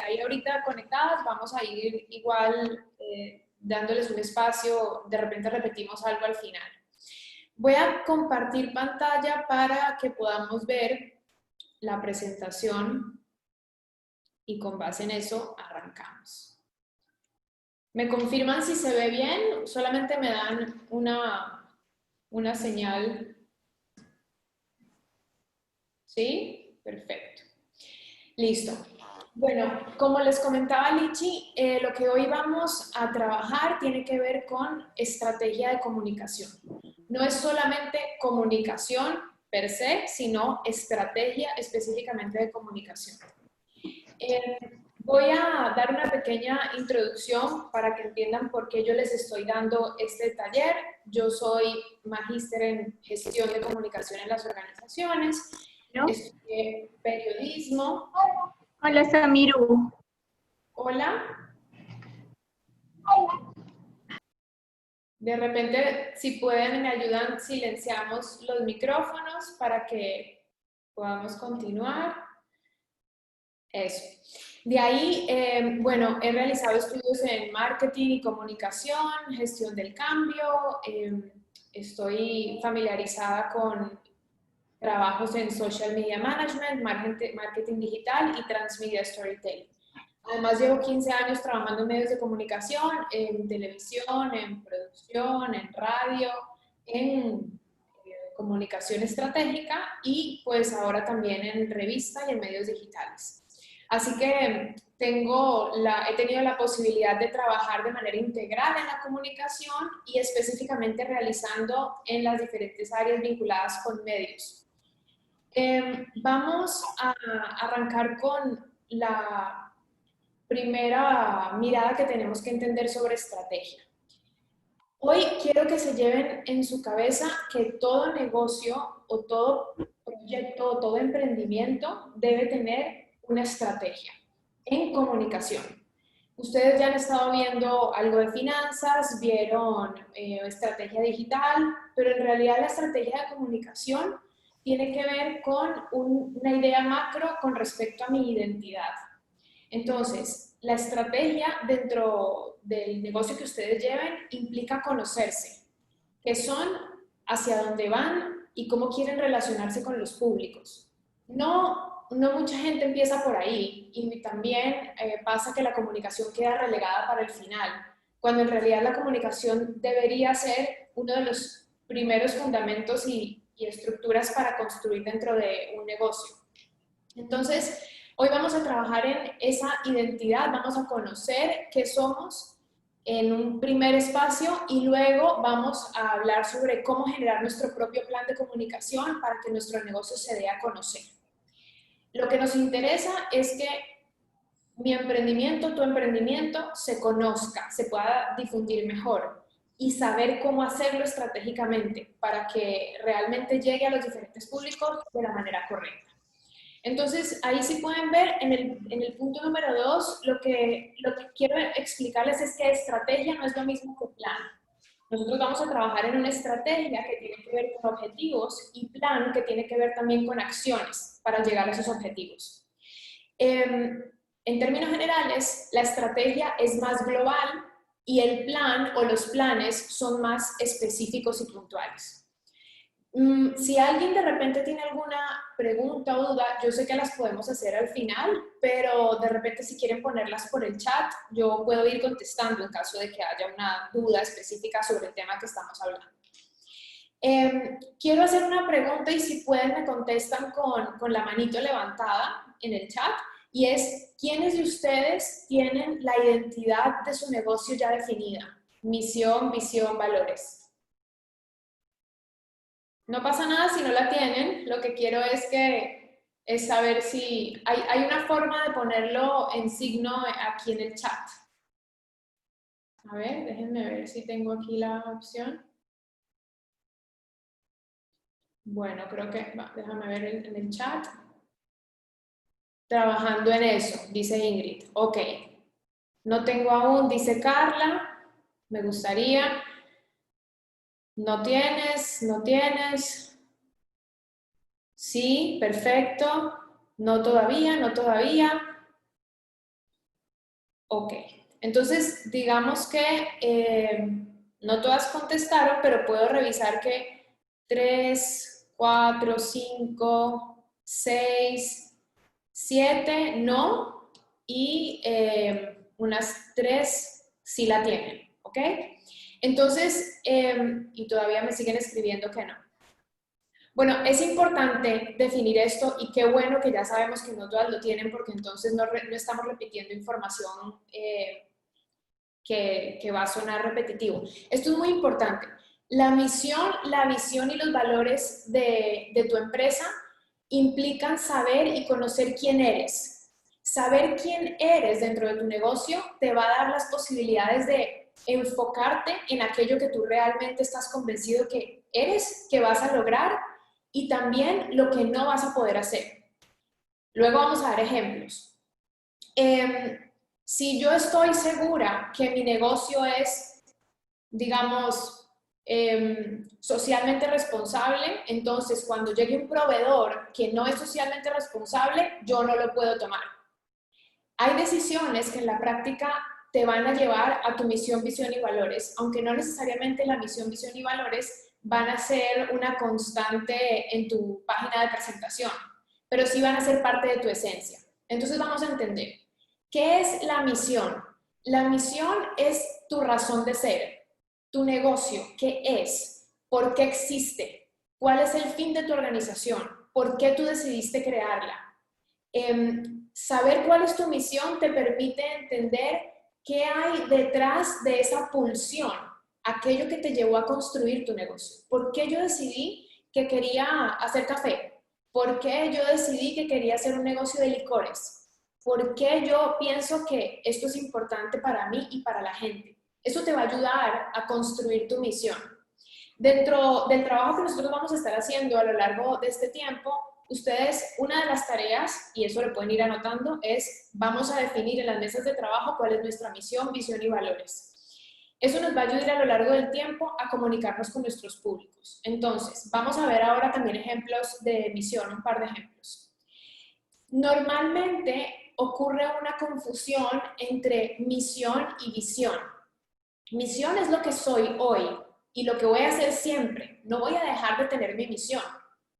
hay ahorita conectadas, vamos a ir igual dándoles un espacio, de repente repetimos algo al final. Voy a compartir pantalla para que podamos ver la presentación y con base en eso arrancamos. ¿Me confirman si se ve bien? Solamente me dan una señal. ¿Sí? Perfecto. Listo. Bueno, como les comentaba Lichi, lo que hoy vamos a trabajar tiene que ver con estrategia de comunicación. No es solamente comunicación per se, sino estrategia específicamente de comunicación. Voy a dar una pequeña introducción para que entiendan por qué yo les estoy dando este taller. Yo soy magíster en gestión de comunicación en las organizaciones, estudié periodismo. Hola, Samiru. Hola. De repente, si pueden, me ayudan, silenciamos los micrófonos para que podamos continuar. Eso. De ahí, bueno, he realizado estudios en marketing y comunicación, gestión del cambio, estoy familiarizada con trabajos en social media management, marketing digital y transmedia storytelling. Además, llevo 15 años trabajando en medios de comunicación, en televisión, en producción, en radio, en comunicación estratégica y pues ahora también en revista y en medios digitales. Así que he tenido la posibilidad de trabajar de manera integral en la comunicación y específicamente realizando en las diferentes áreas vinculadas con medios. Vamos a arrancar con la primera mirada que tenemos que entender sobre estrategia. Hoy quiero que se lleven en su cabeza que todo negocio o todo proyecto o todo emprendimiento debe tener una estrategia en comunicación. Ustedes ya han estado viendo algo de finanzas, vieron estrategia digital, pero en realidad la estrategia de comunicación tiene que ver con una idea macro con respecto a mi identidad. Entonces, la estrategia dentro del negocio que ustedes lleven implica conocerse, qué son, hacia dónde van y cómo quieren relacionarse con los públicos. No mucha gente empieza por ahí y también pasa que la comunicación queda relegada para el final, cuando en realidad la comunicación debería ser uno de los primeros fundamentos y estructuras para construir dentro de un negocio. Entonces, hoy vamos a trabajar en esa identidad, vamos a conocer qué somos en un primer espacio y luego vamos a hablar sobre cómo generar nuestro propio plan de comunicación para que nuestro negocio se dé a conocer. Lo que nos interesa es que mi emprendimiento, tu emprendimiento, se conozca, se pueda difundir mejor y saber cómo hacerlo estratégicamente para que realmente llegue a los diferentes públicos de la manera correcta. Entonces, ahí sí pueden ver en el punto número 2, lo que quiero explicarles es que estrategia no es lo mismo que plan. Nosotros vamos a trabajar en una estrategia que tiene que ver con objetivos y plan que tiene que ver también con acciones para llegar a esos objetivos. En términos generales, la estrategia es más global y el plan o los planes son más específicos y puntuales. Si alguien de repente tiene alguna pregunta o duda, yo sé que las podemos hacer al final, pero de repente si quieren ponerlas por el chat, yo puedo ir contestando en caso de que haya una duda específica sobre el tema que estamos hablando. Quiero hacer una pregunta y si pueden me contestan con la manito levantada en el chat, y es, ¿quiénes de ustedes tienen la identidad de su negocio ya definida? Misión, visión, valores. No pasa nada si no la tienen, lo que quiero es saber si hay una forma de ponerlo en signo aquí en el chat. A ver, déjenme ver si tengo aquí la opción. Bueno, creo que, déjame ver en el chat. Trabajando en eso, dice Ingrid. Ok. No tengo aún, dice Carla. Me gustaría. No tienes, no tienes. Sí, perfecto. No todavía, no todavía. Ok, entonces digamos que no todas contestaron, pero puedo revisar que 3, 4, 5, 6, 7 no y unas 3 sí la tienen, ¿ok? Entonces, y todavía me siguen escribiendo que no. Bueno, es importante definir esto y qué bueno que ya sabemos que no todas lo tienen porque entonces no estamos repitiendo información que va a sonar repetitivo. Esto es muy importante. La misión, la visión y los valores de tu empresa implican saber y conocer quién eres. Saber quién eres dentro de tu negocio te va a dar las posibilidades de enfocarte en aquello que tú realmente estás convencido que eres, que vas a lograr y también lo que no vas a poder hacer. Luego vamos a dar ejemplos. Si yo estoy segura que mi negocio es, digamos, socialmente responsable, entonces cuando llegue un proveedor que no es socialmente responsable, yo no lo puedo tomar. Hay decisiones que en la práctica te van a llevar a tu misión, visión y valores, aunque no necesariamente la misión, visión y valores van a ser una constante en tu página de presentación, pero sí van a ser parte de tu esencia. Entonces vamos a entender, ¿qué es la misión? La misión es tu razón de ser, tu negocio, ¿qué es? ¿Por qué existe? ¿Cuál es el fin de tu organización? ¿Por qué tú decidiste crearla? Saber cuál es tu misión te permite entender qué hay detrás de esa pulsión, aquello que te llevó a construir tu negocio. ¿Por qué yo decidí que quería hacer café? ¿Por qué yo decidí que quería hacer un negocio de licores? ¿Por qué yo pienso que esto es importante para mí y para la gente? Eso te va a ayudar a construir tu misión. Dentro del trabajo que nosotros vamos a estar haciendo a lo largo de este tiempo, ustedes, una de las tareas, y eso lo pueden ir anotando, es vamos a definir en las mesas de trabajo cuál es nuestra misión, visión y valores. Eso nos va a ayudar a lo largo del tiempo a comunicarnos con nuestros públicos. Entonces, vamos a ver ahora también ejemplos de misión, un par de ejemplos. Normalmente ocurre una confusión entre misión y visión. Misión es lo que soy hoy y lo que voy a hacer siempre. No voy a dejar de tener mi misión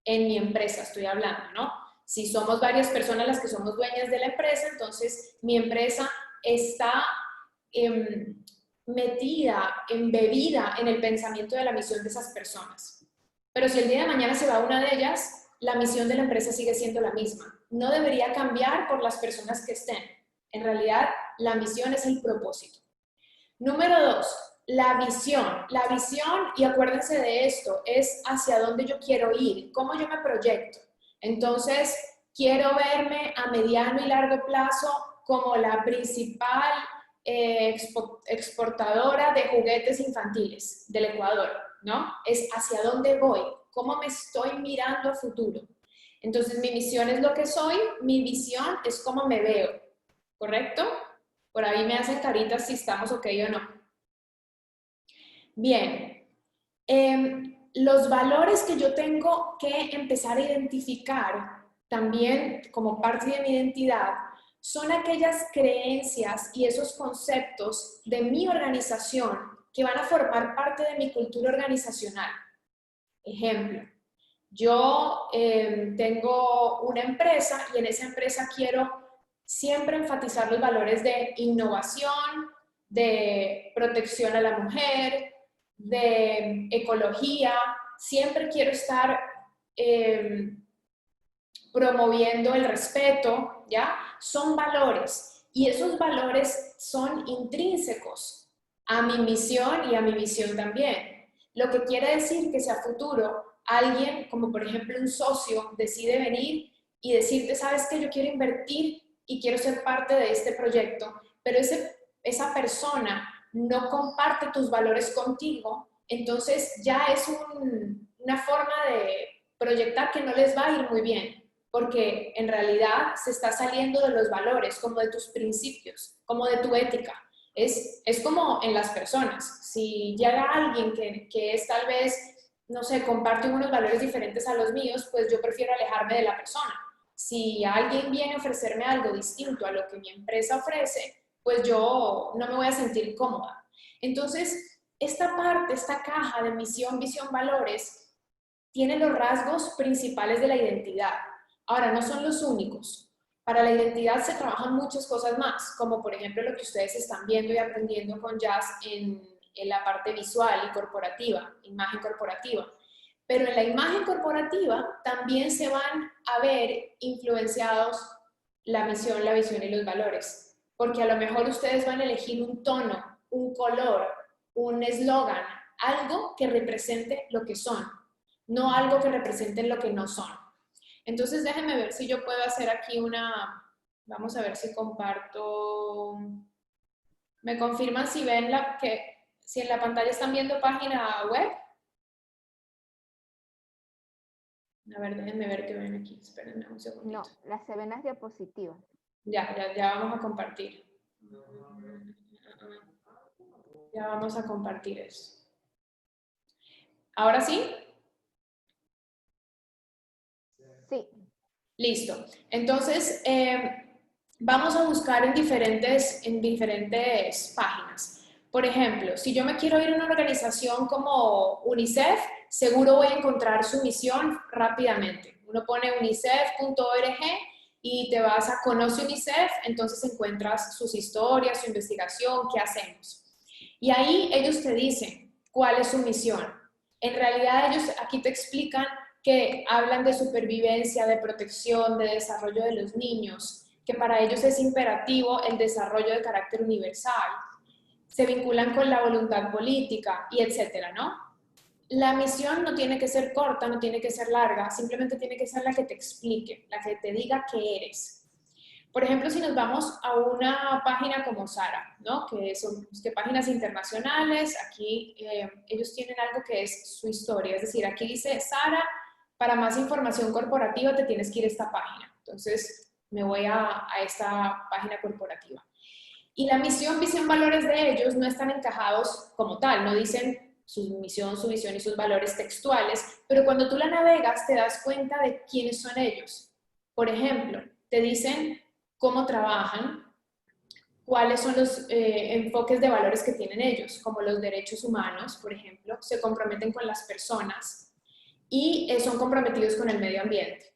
en mi empresa, estoy hablando, ¿no? Si somos varias personas las que somos dueñas de la empresa, entonces mi empresa está metida, embebida en el pensamiento de la misión de esas personas. Pero si el día de mañana se va una de ellas, la misión de la empresa sigue siendo la misma. No debería cambiar por las personas que estén. En realidad, la misión es el propósito. Número 2, la visión. La visión, y acuérdense de esto, es hacia dónde yo quiero ir, cómo yo me proyecto. Entonces, quiero verme a mediano y largo plazo como la principal exportadora de juguetes infantiles del Ecuador, ¿no? Es hacia dónde voy, cómo me estoy mirando a futuro. Entonces, mi misión es lo que soy, mi visión es cómo me veo, ¿correcto? Por ahí me hacen caritas si estamos ok o no. Bien, los valores que yo tengo que empezar a identificar también como parte de mi identidad son aquellas creencias y esos conceptos de mi organización que van a formar parte de mi cultura organizacional. Ejemplo, yo tengo una empresa y en esa empresa quiero siempre enfatizar los valores de innovación, de protección a la mujer, de ecología. Siempre quiero estar promoviendo el respeto, ¿ya? Son valores y esos valores son intrínsecos a mi misión y a mi visión también. Lo que quiere decir que si a futuro alguien, como por ejemplo un socio, decide venir y decirte, sabes que yo quiero invertir y quiero ser parte de este proyecto, pero esa persona no comparte tus valores contigo, entonces ya es una forma de proyectar que no les va a ir muy bien, porque en realidad se está saliendo de los valores, como de tus principios, como de tu ética. Es como en las personas. Si llega alguien que es tal vez, no sé, comparte unos valores diferentes a los míos, pues yo prefiero alejarme de la persona. Si alguien viene a ofrecerme algo distinto a lo que mi empresa ofrece, pues yo no me voy a sentir cómoda. Entonces, esta parte, esta caja de misión, visión, valores, tiene los rasgos principales de la identidad. Ahora, no son los únicos. Para la identidad se trabajan muchas cosas más, como por ejemplo lo que ustedes están viendo y aprendiendo con Jazz en la parte visual y corporativa, imagen corporativa. Pero en la imagen corporativa también se van a ver influenciados la misión, la visión y los valores. Porque a lo mejor ustedes van a elegir un tono, un color, un eslogan, algo que represente lo que son, no algo que represente lo que no son. Entonces déjenme ver si yo puedo hacer aquí una, vamos a ver si comparto, me confirman si ven si en la pantalla están viendo página web. A ver, déjenme ver qué ven aquí, espérenme un segundito. No, las se ven las diapositivas. Ya vamos a compartir. Ya vamos a compartir eso. ¿Ahora sí? Sí. Listo. Entonces, vamos a buscar en diferentes páginas. Por ejemplo, si yo me quiero ir a una organización como UNICEF, seguro voy a encontrar su misión rápidamente. Uno pone unicef.org y te vas a Conoce UNICEF, entonces encuentras sus historias, su investigación, qué hacemos. Y ahí ellos te dicen cuál es su misión. En realidad ellos aquí te explican que hablan de supervivencia, de protección, de desarrollo de los niños, que para ellos es imperativo el desarrollo de carácter universal, se vinculan con la voluntad política y etcétera, ¿no? La misión no tiene que ser corta, no tiene que ser larga, simplemente tiene que ser la que te explique, la que te diga qué eres. Por ejemplo, si nos vamos a una página como Sara, ¿no? Que son páginas internacionales, aquí ellos tienen algo que es su historia, es decir, aquí dice Sara, para más información corporativa te tienes que ir a esta página. Entonces, me voy a esta página corporativa. Y la misión, visión, valores de ellos no están encajados como tal, no dicen su misión, su visión y sus valores textuales, pero cuando tú la navegas te das cuenta de quiénes son ellos. Por ejemplo, te dicen cómo trabajan, cuáles son los enfoques de valores que tienen ellos, como los derechos humanos, por ejemplo, se comprometen con las personas y son comprometidos con el medio ambiente.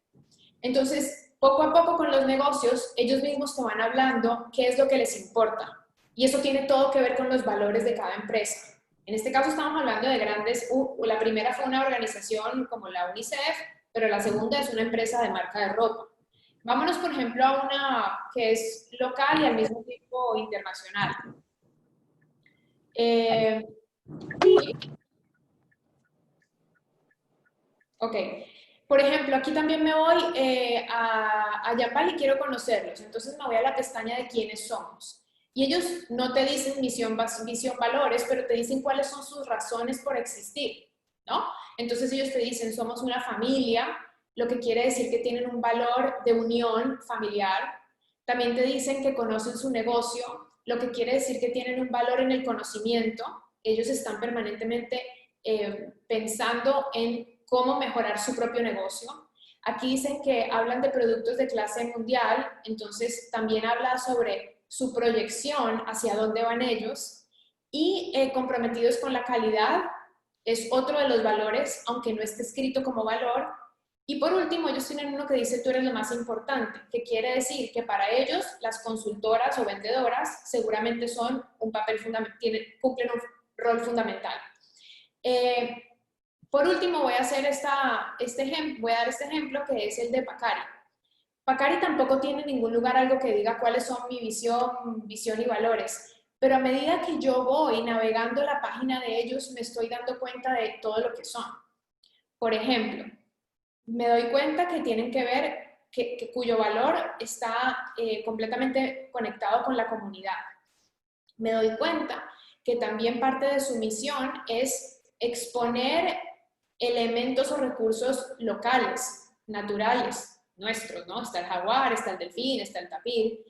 Entonces, poco a poco con los negocios, ellos mismos te van hablando qué es lo que les importa. Y eso tiene todo que ver con los valores de cada empresa. En este caso estamos hablando de grandes, la primera fue una organización como la UNICEF, pero la segunda es una empresa de marca de ropa. Vámonos, por ejemplo, a una que es local y al mismo tiempo internacional. Ok. Por ejemplo, aquí también me voy a Yapal y quiero conocerlos. Entonces me voy a la pestaña de quiénes somos. Y ellos no te dicen misión, visión, valores, pero te dicen cuáles son sus razones por existir, ¿no? Entonces ellos te dicen, somos una familia, lo que quiere decir que tienen un valor de unión familiar. También te dicen que conocen su negocio, lo que quiere decir que tienen un valor en el conocimiento. Ellos están permanentemente pensando en cómo mejorar su propio negocio. Aquí dicen que hablan de productos de clase mundial, entonces también habla sobre su proyección, hacia dónde van ellos, y comprometidos con la calidad, es otro de los valores, aunque no esté escrito como valor. Y por último, ellos tienen uno que dice tú eres lo más importante, que quiere decir que para ellos las consultoras o vendedoras seguramente son un papel fundamental, cumplen un rol fundamental. Por último, voy a hacer voy a dar este ejemplo que es el de Pacari. Pacari tampoco tiene en ningún lugar algo que diga cuáles son mi visión y valores, pero a medida que yo voy navegando la página de ellos, me estoy dando cuenta de todo lo que son. Por ejemplo, me doy cuenta que tienen que ver, cuyo valor está completamente conectado con la comunidad. Me doy cuenta que también parte de su misión es exponer elementos o recursos locales, naturales, nuestros, ¿no? Está el jaguar, está el delfín, está el tapir.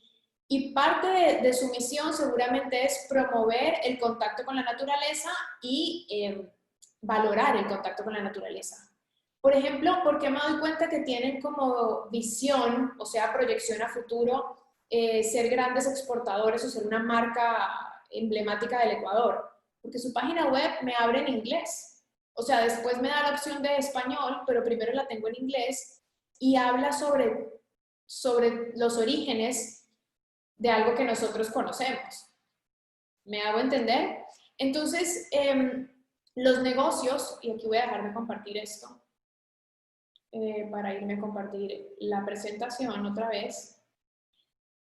Y parte de su misión seguramente es promover el contacto con la naturaleza y valorar el contacto con la naturaleza. Por ejemplo, ¿por qué me doy cuenta que tienen como visión, o sea, proyección a futuro, ser grandes exportadores o ser una marca emblemática del Ecuador, porque su página web me abre en inglés. O sea, después me da la opción de español, pero primero la tengo en inglés y habla sobre los orígenes de algo que nosotros conocemos. ¿Me hago entender? Entonces, los negocios, y aquí voy a dejar de compartir esto, para irme a compartir la presentación otra vez.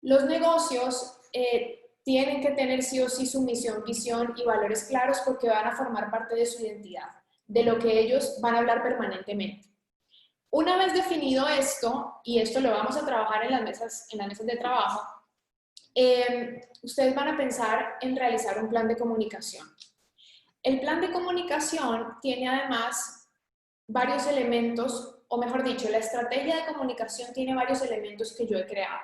Los negocios tienen que tener sí o sí su misión, visión y valores claros porque van a formar parte de su identidad, de lo que ellos van a hablar permanentemente. Una vez definido esto, y esto lo vamos a trabajar en las mesas de trabajo, ustedes van a pensar en realizar un plan de comunicación. El plan de comunicación tiene además varios elementos, o mejor dicho, la estrategia de comunicación tiene varios elementos que yo he creado.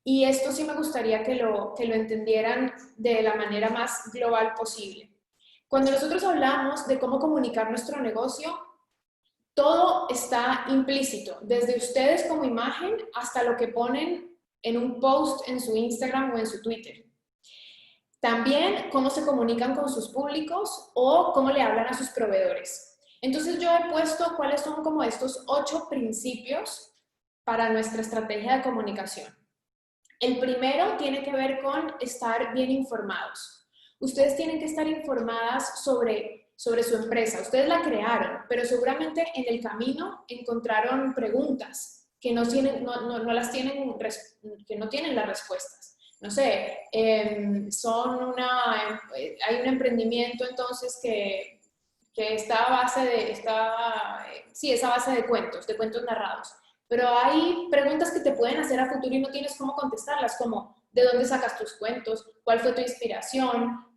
Y esto sí me gustaría que lo entendieran de la manera más global posible. Cuando nosotros hablamos de cómo comunicar nuestro negocio, todo está implícito, desde ustedes como imagen hasta lo que ponen en un post en su Instagram o en su Twitter. También cómo se comunican con sus públicos o cómo le hablan a sus proveedores. Entonces yo he puesto cuáles son como estos 8 principios para nuestra estrategia de comunicación. El primero tiene que ver con estar bien informados. Ustedes tienen que estar informadas sobre su empresa. Ustedes la crearon, pero seguramente en el camino encontraron preguntas que no tienen las respuestas. No sé, hay un emprendimiento entonces que está a base de, esa base de cuentos narrados. Pero hay preguntas que te pueden hacer a futuro y no tienes cómo contestarlas, como ¿de dónde sacas tus cuentos? ¿Cuál fue tu inspiración?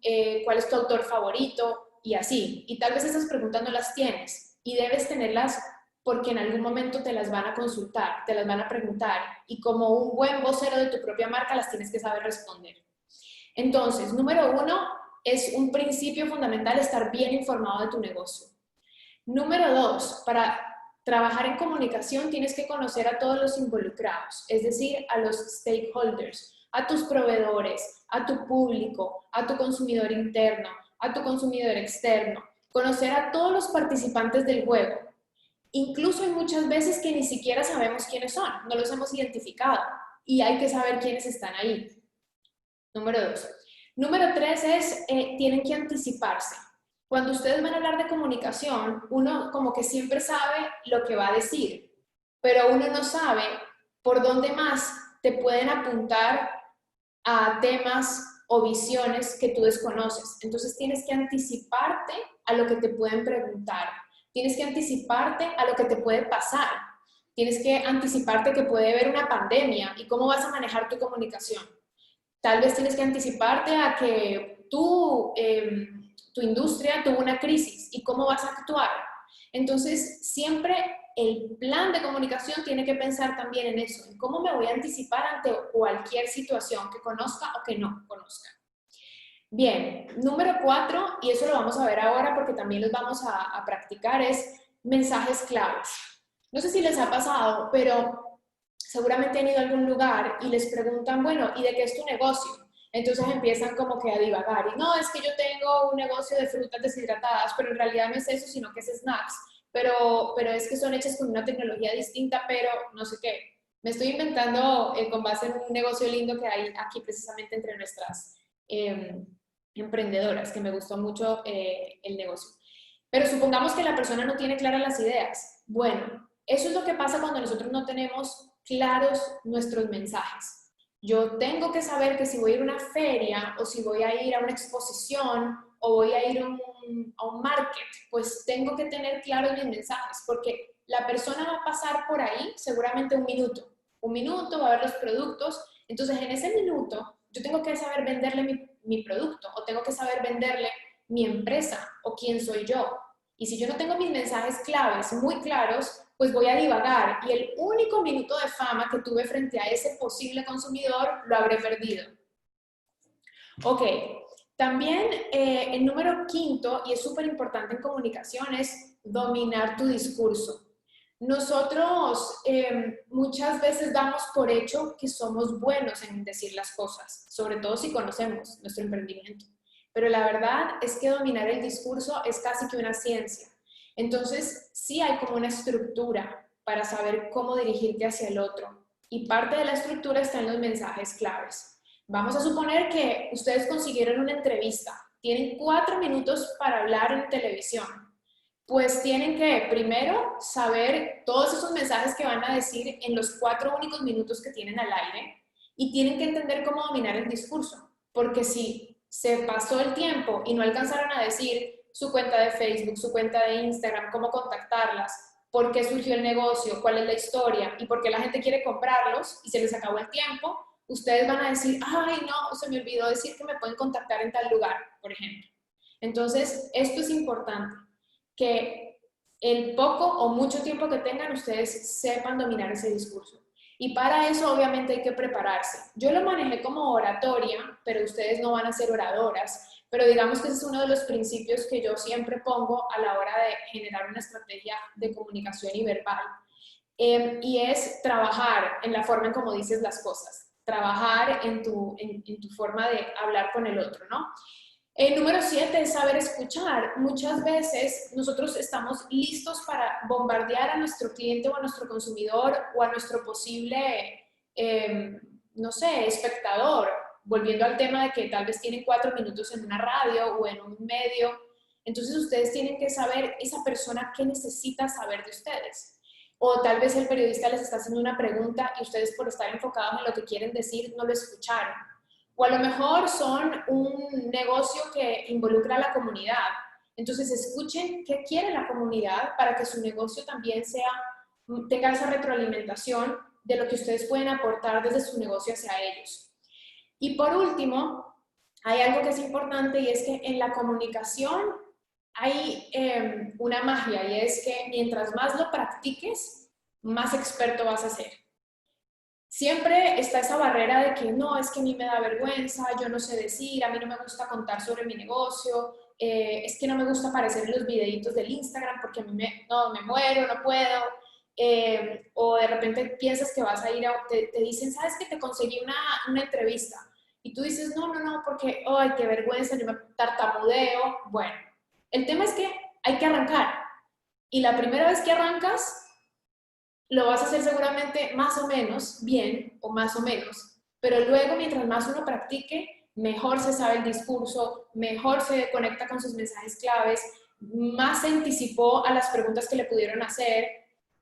¿Cuál es tu autor favorito? Y así. Y tal vez esas preguntas no las tienes y debes tenerlas porque en algún momento te las van a consultar, te las van a preguntar y como un buen vocero de tu propia marca las tienes que saber responder. Entonces, número 1, es un principio fundamental estar bien informado de tu negocio. Número 2, para trabajar en comunicación tienes que conocer a todos los involucrados, es decir, a los stakeholders, a tus proveedores, a tu público, a tu consumidor interno, a tu consumidor externo, conocer a todos los participantes del juego. Incluso hay muchas veces que ni siquiera sabemos quiénes son, no los hemos identificado y hay que saber quiénes están ahí. Número 2. Número 3 es, tienen que anticiparse. Cuando ustedes van a hablar de comunicación, uno como que siempre sabe lo que va a decir, pero uno no sabe por dónde más te pueden apuntar a temas o visiones que tú desconoces. Entonces tienes que anticiparte a lo que te pueden preguntar. Tienes que anticiparte a lo que te puede pasar. Tienes que anticiparte que puede haber una pandemia y cómo vas a manejar tu comunicación. Tal vez tienes que anticiparte a que tu industria tuvo una crisis y cómo vas a actuar. Entonces, siempre el plan de comunicación tiene que pensar también en eso, en cómo me voy a anticipar ante cualquier situación que conozca o que no conozca. Bien, número 4, y eso lo vamos a ver ahora porque también los vamos a practicar, es mensajes claves. No sé si les ha pasado, pero seguramente han ido a algún lugar y les preguntan, bueno, ¿y de qué es tu negocio? Entonces empiezan como que a divagar y no, es que yo tengo un negocio de frutas deshidratadas, pero en realidad no es eso, sino que es snacks, pero es que son hechas con una tecnología distinta, pero no sé qué. Me estoy inventando con base en un negocio lindo que hay aquí precisamente entre nuestras emprendedoras, que me gustó mucho el negocio. Pero supongamos que la persona no tiene claras las ideas. Bueno, eso es lo que pasa cuando nosotros no tenemos claros nuestros mensajes. Yo tengo que saber que si voy a ir a una feria o si voy a ir a una exposición o voy a ir a un market, pues tengo que tener claros mis mensajes porque la persona va a pasar por ahí seguramente un minuto, va a ver los productos, entonces en ese minuto yo tengo que saber venderle mi producto o tengo que saber venderle mi empresa o quién soy yo. Y si yo no tengo mis mensajes claves muy claros, pues voy a divagar y el único minuto de fama que tuve frente a ese posible consumidor lo habré perdido. Ok, también el número 5, y es súper importante en comunicación, es dominar tu discurso. Nosotros muchas veces damos por hecho que somos buenos en decir las cosas, sobre todo si conocemos nuestro emprendimiento. Pero la verdad es que dominar el discurso es casi que una ciencia. Entonces, sí hay como una estructura para saber cómo dirigirte hacia el otro. Y parte de la estructura está en los mensajes claves. Vamos a suponer que ustedes consiguieron una entrevista. Tienen 4 minutos para hablar en televisión. Pues tienen que primero saber todos esos mensajes que van a decir en los 4 únicos minutos que tienen al aire y tienen que entender cómo dominar el discurso, porque si se pasó el tiempo y no alcanzaron a decir su cuenta de Facebook, su cuenta de Instagram, cómo contactarlas, por qué surgió el negocio, cuál es la historia y por qué la gente quiere comprarlos y se les acabó el tiempo, ustedes van a decir, ay no, se me olvidó decir que me pueden contactar en tal lugar, por ejemplo. Entonces, esto es importante, que el poco o mucho tiempo que tengan, ustedes sepan dominar ese discurso. Y para eso obviamente hay que prepararse. Yo lo manejé como oratoria, pero ustedes no van a ser oradoras, pero digamos que ese es uno de los principios que yo siempre pongo a la hora de generar una estrategia de comunicación y verbal. Y es trabajar en la forma en cómo dices las cosas, trabajar en tu forma de hablar con el otro, ¿no? El número 7 es saber escuchar. Muchas veces nosotros estamos listos para bombardear a nuestro cliente o a nuestro consumidor o a nuestro posible, no sé, espectador, volviendo al tema de que tal vez tienen 4 minutos en una radio o en un medio. Entonces ustedes tienen que saber esa persona qué necesita saber de ustedes. O tal vez el periodista les está haciendo una pregunta y ustedes por estar enfocados en lo que quieren decir no lo escucharon. O a lo mejor son un negocio que involucra a la comunidad. Entonces escuchen qué quiere la comunidad para que su negocio también tenga esa retroalimentación de lo que ustedes pueden aportar desde su negocio hacia ellos. Y por último, hay algo que es importante y es que en la comunicación hay una magia y es que mientras más lo practiques, más experto vas a ser. Siempre está esa barrera de que no, es que a mí me da vergüenza, yo no sé decir, a mí no me gusta contar sobre mi negocio, es que no me gusta aparecer en los videitos del Instagram porque a mí me muero, no puedo. O de repente piensas que vas a ir te dicen, ¿sabes que te conseguí una entrevista? Y tú dices, no, porque, ay, qué vergüenza, yo me tartamudeo. Bueno, el tema es que hay que arrancar. Y la primera vez que arrancas, lo vas a hacer seguramente más o menos bien o más o menos, pero luego mientras más uno practique, mejor se sabe el discurso, mejor se conecta con sus mensajes claves, más se anticipó a las preguntas que le pudieron hacer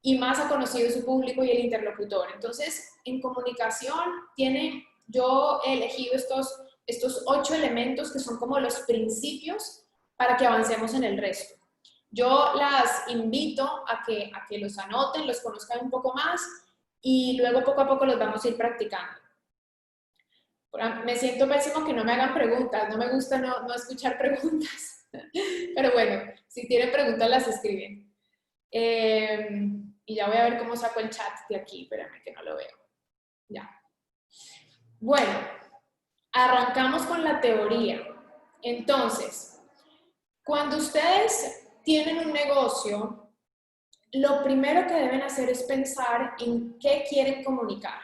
y más ha conocido su público y el interlocutor. Entonces, en comunicación yo he elegido estos 8 elementos que son como los principios para que avancemos en el resto. Yo las invito a que los anoten, los conozcan un poco más y luego poco a poco los vamos a ir practicando. Me siento pésimo que no me hagan preguntas, no me gusta no escuchar preguntas, pero bueno, si tienen preguntas las escriben. Y ya voy a ver cómo saco el chat de aquí, espérame que no lo veo. Ya. Bueno, arrancamos con la teoría. Entonces, cuando ustedes tienen un negocio, lo primero que deben hacer es pensar en qué quieren comunicar.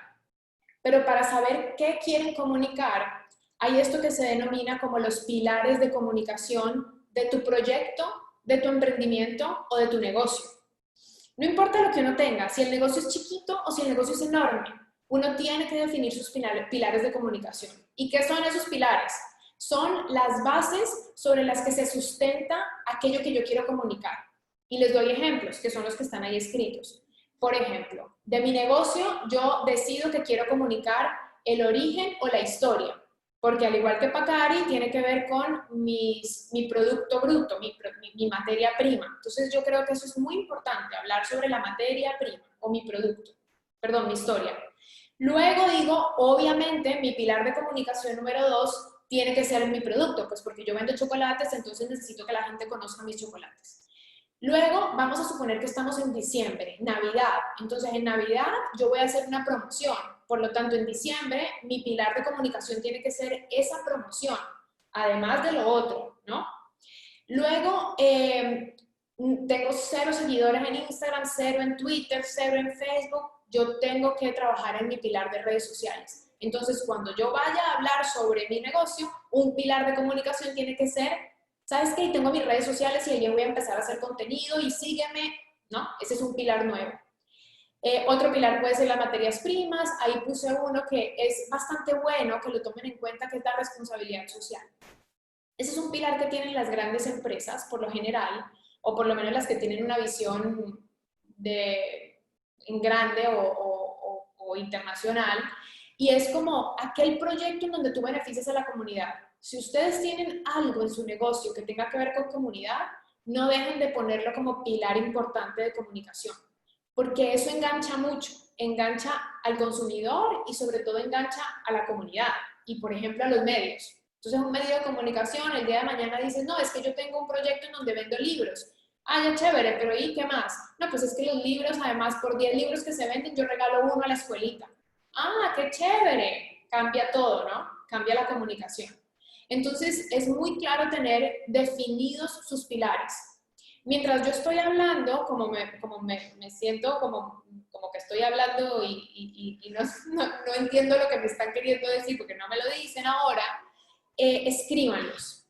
Pero para saber qué quieren comunicar, hay esto que se denomina como los pilares de comunicación de tu proyecto, de tu emprendimiento o de tu negocio. No importa lo que uno tenga, si el negocio es chiquito o si el negocio es enorme, uno tiene que definir sus pilares de comunicación. ¿Y qué son esos pilares? Son las bases sobre las que se sustenta aquello que yo quiero comunicar. Y les doy ejemplos, que son los que están ahí escritos. Por ejemplo, de mi negocio yo decido que quiero comunicar el origen o la historia, porque al igual que Pacari, tiene que ver con mi producto bruto, mi materia prima. Entonces yo creo que eso es muy importante, hablar sobre la materia prima o mi producto, perdón, mi historia. Luego digo, obviamente, mi pilar de comunicación número 2 tiene que ser mi producto, pues porque yo vendo chocolates, entonces necesito que la gente conozca mis chocolates. Luego vamos a suponer que estamos en diciembre, Navidad. Entonces en Navidad yo voy a hacer una promoción. Por lo tanto, en diciembre mi pilar de comunicación tiene que ser esa promoción, además de lo otro, ¿no? Luego, tengo 0 seguidores en Instagram, 0 en Twitter, 0 en Facebook, yo tengo que trabajar en mi pilar de redes sociales. Entonces, cuando yo vaya a hablar sobre mi negocio, un pilar de comunicación tiene que ser, ¿sabes qué? Tengo mis redes sociales y allí voy a empezar a hacer contenido y sígueme, ¿no? Ese es un pilar nuevo. Otro pilar puede ser las materias primas, ahí puse uno que es bastante bueno, que lo tomen en cuenta, que es la responsabilidad social. Ese es un pilar que tienen las grandes empresas, por lo general, o por lo menos las que tienen una visión en grande o internacional, y es como aquel proyecto en donde tú beneficias a la comunidad. Si ustedes tienen algo en su negocio que tenga que ver con comunidad, no dejen de ponerlo como pilar importante de comunicación, porque eso engancha mucho, engancha al consumidor y sobre todo engancha a la comunidad y, por ejemplo, a los medios. Entonces, un medio de comunicación, el día de mañana dices, no, es que yo tengo un proyecto en donde vendo libros. Ah, ya chévere, pero ¿y qué más? No, pues es que los libros, además, por 10 libros que se venden, yo regalo uno a la escuelita. Ah, qué chévere. Cambia todo, ¿no? Cambia la comunicación. Entonces, es muy claro tener definidos sus pilares. Mientras yo estoy hablando, como me siento como que estoy hablando y no entiendo lo que me están queriendo decir porque no me lo dicen ahora, escríbanlos.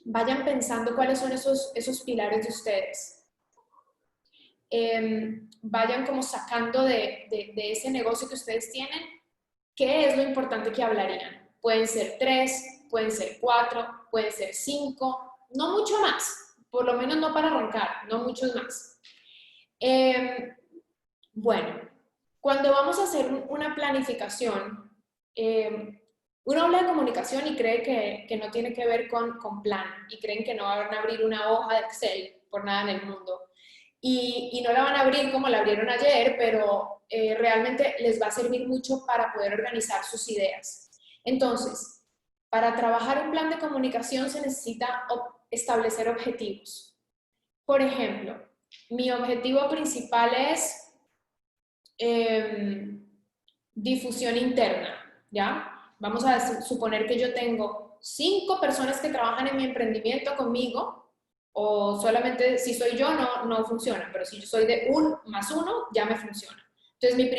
Vayan pensando cuáles son esos pilares de ustedes. Vayan como sacando de ese negocio que ustedes tienen, qué es lo importante que hablarían. Pueden ser 3, pueden ser 4, pueden ser 5, no mucho más, por lo menos no para arrancar, no muchos más. Bueno, cuando vamos a hacer una planificación, uno habla de comunicación y cree que no tiene que ver con plan, y creen que no van a abrir una hoja de Excel por nada en el mundo. Y no la van a abrir como la abrieron ayer, pero realmente les va a servir mucho para poder organizar sus ideas. Entonces, para trabajar un plan de comunicación se necesita establecer objetivos. Por ejemplo, mi objetivo principal es difusión interna, ¿ya? Vamos a suponer que yo tengo 5 personas que trabajan en mi emprendimiento conmigo, o solamente si soy yo no funciona, pero si yo soy de 1 más 1, ya me funciona. Entonces, mi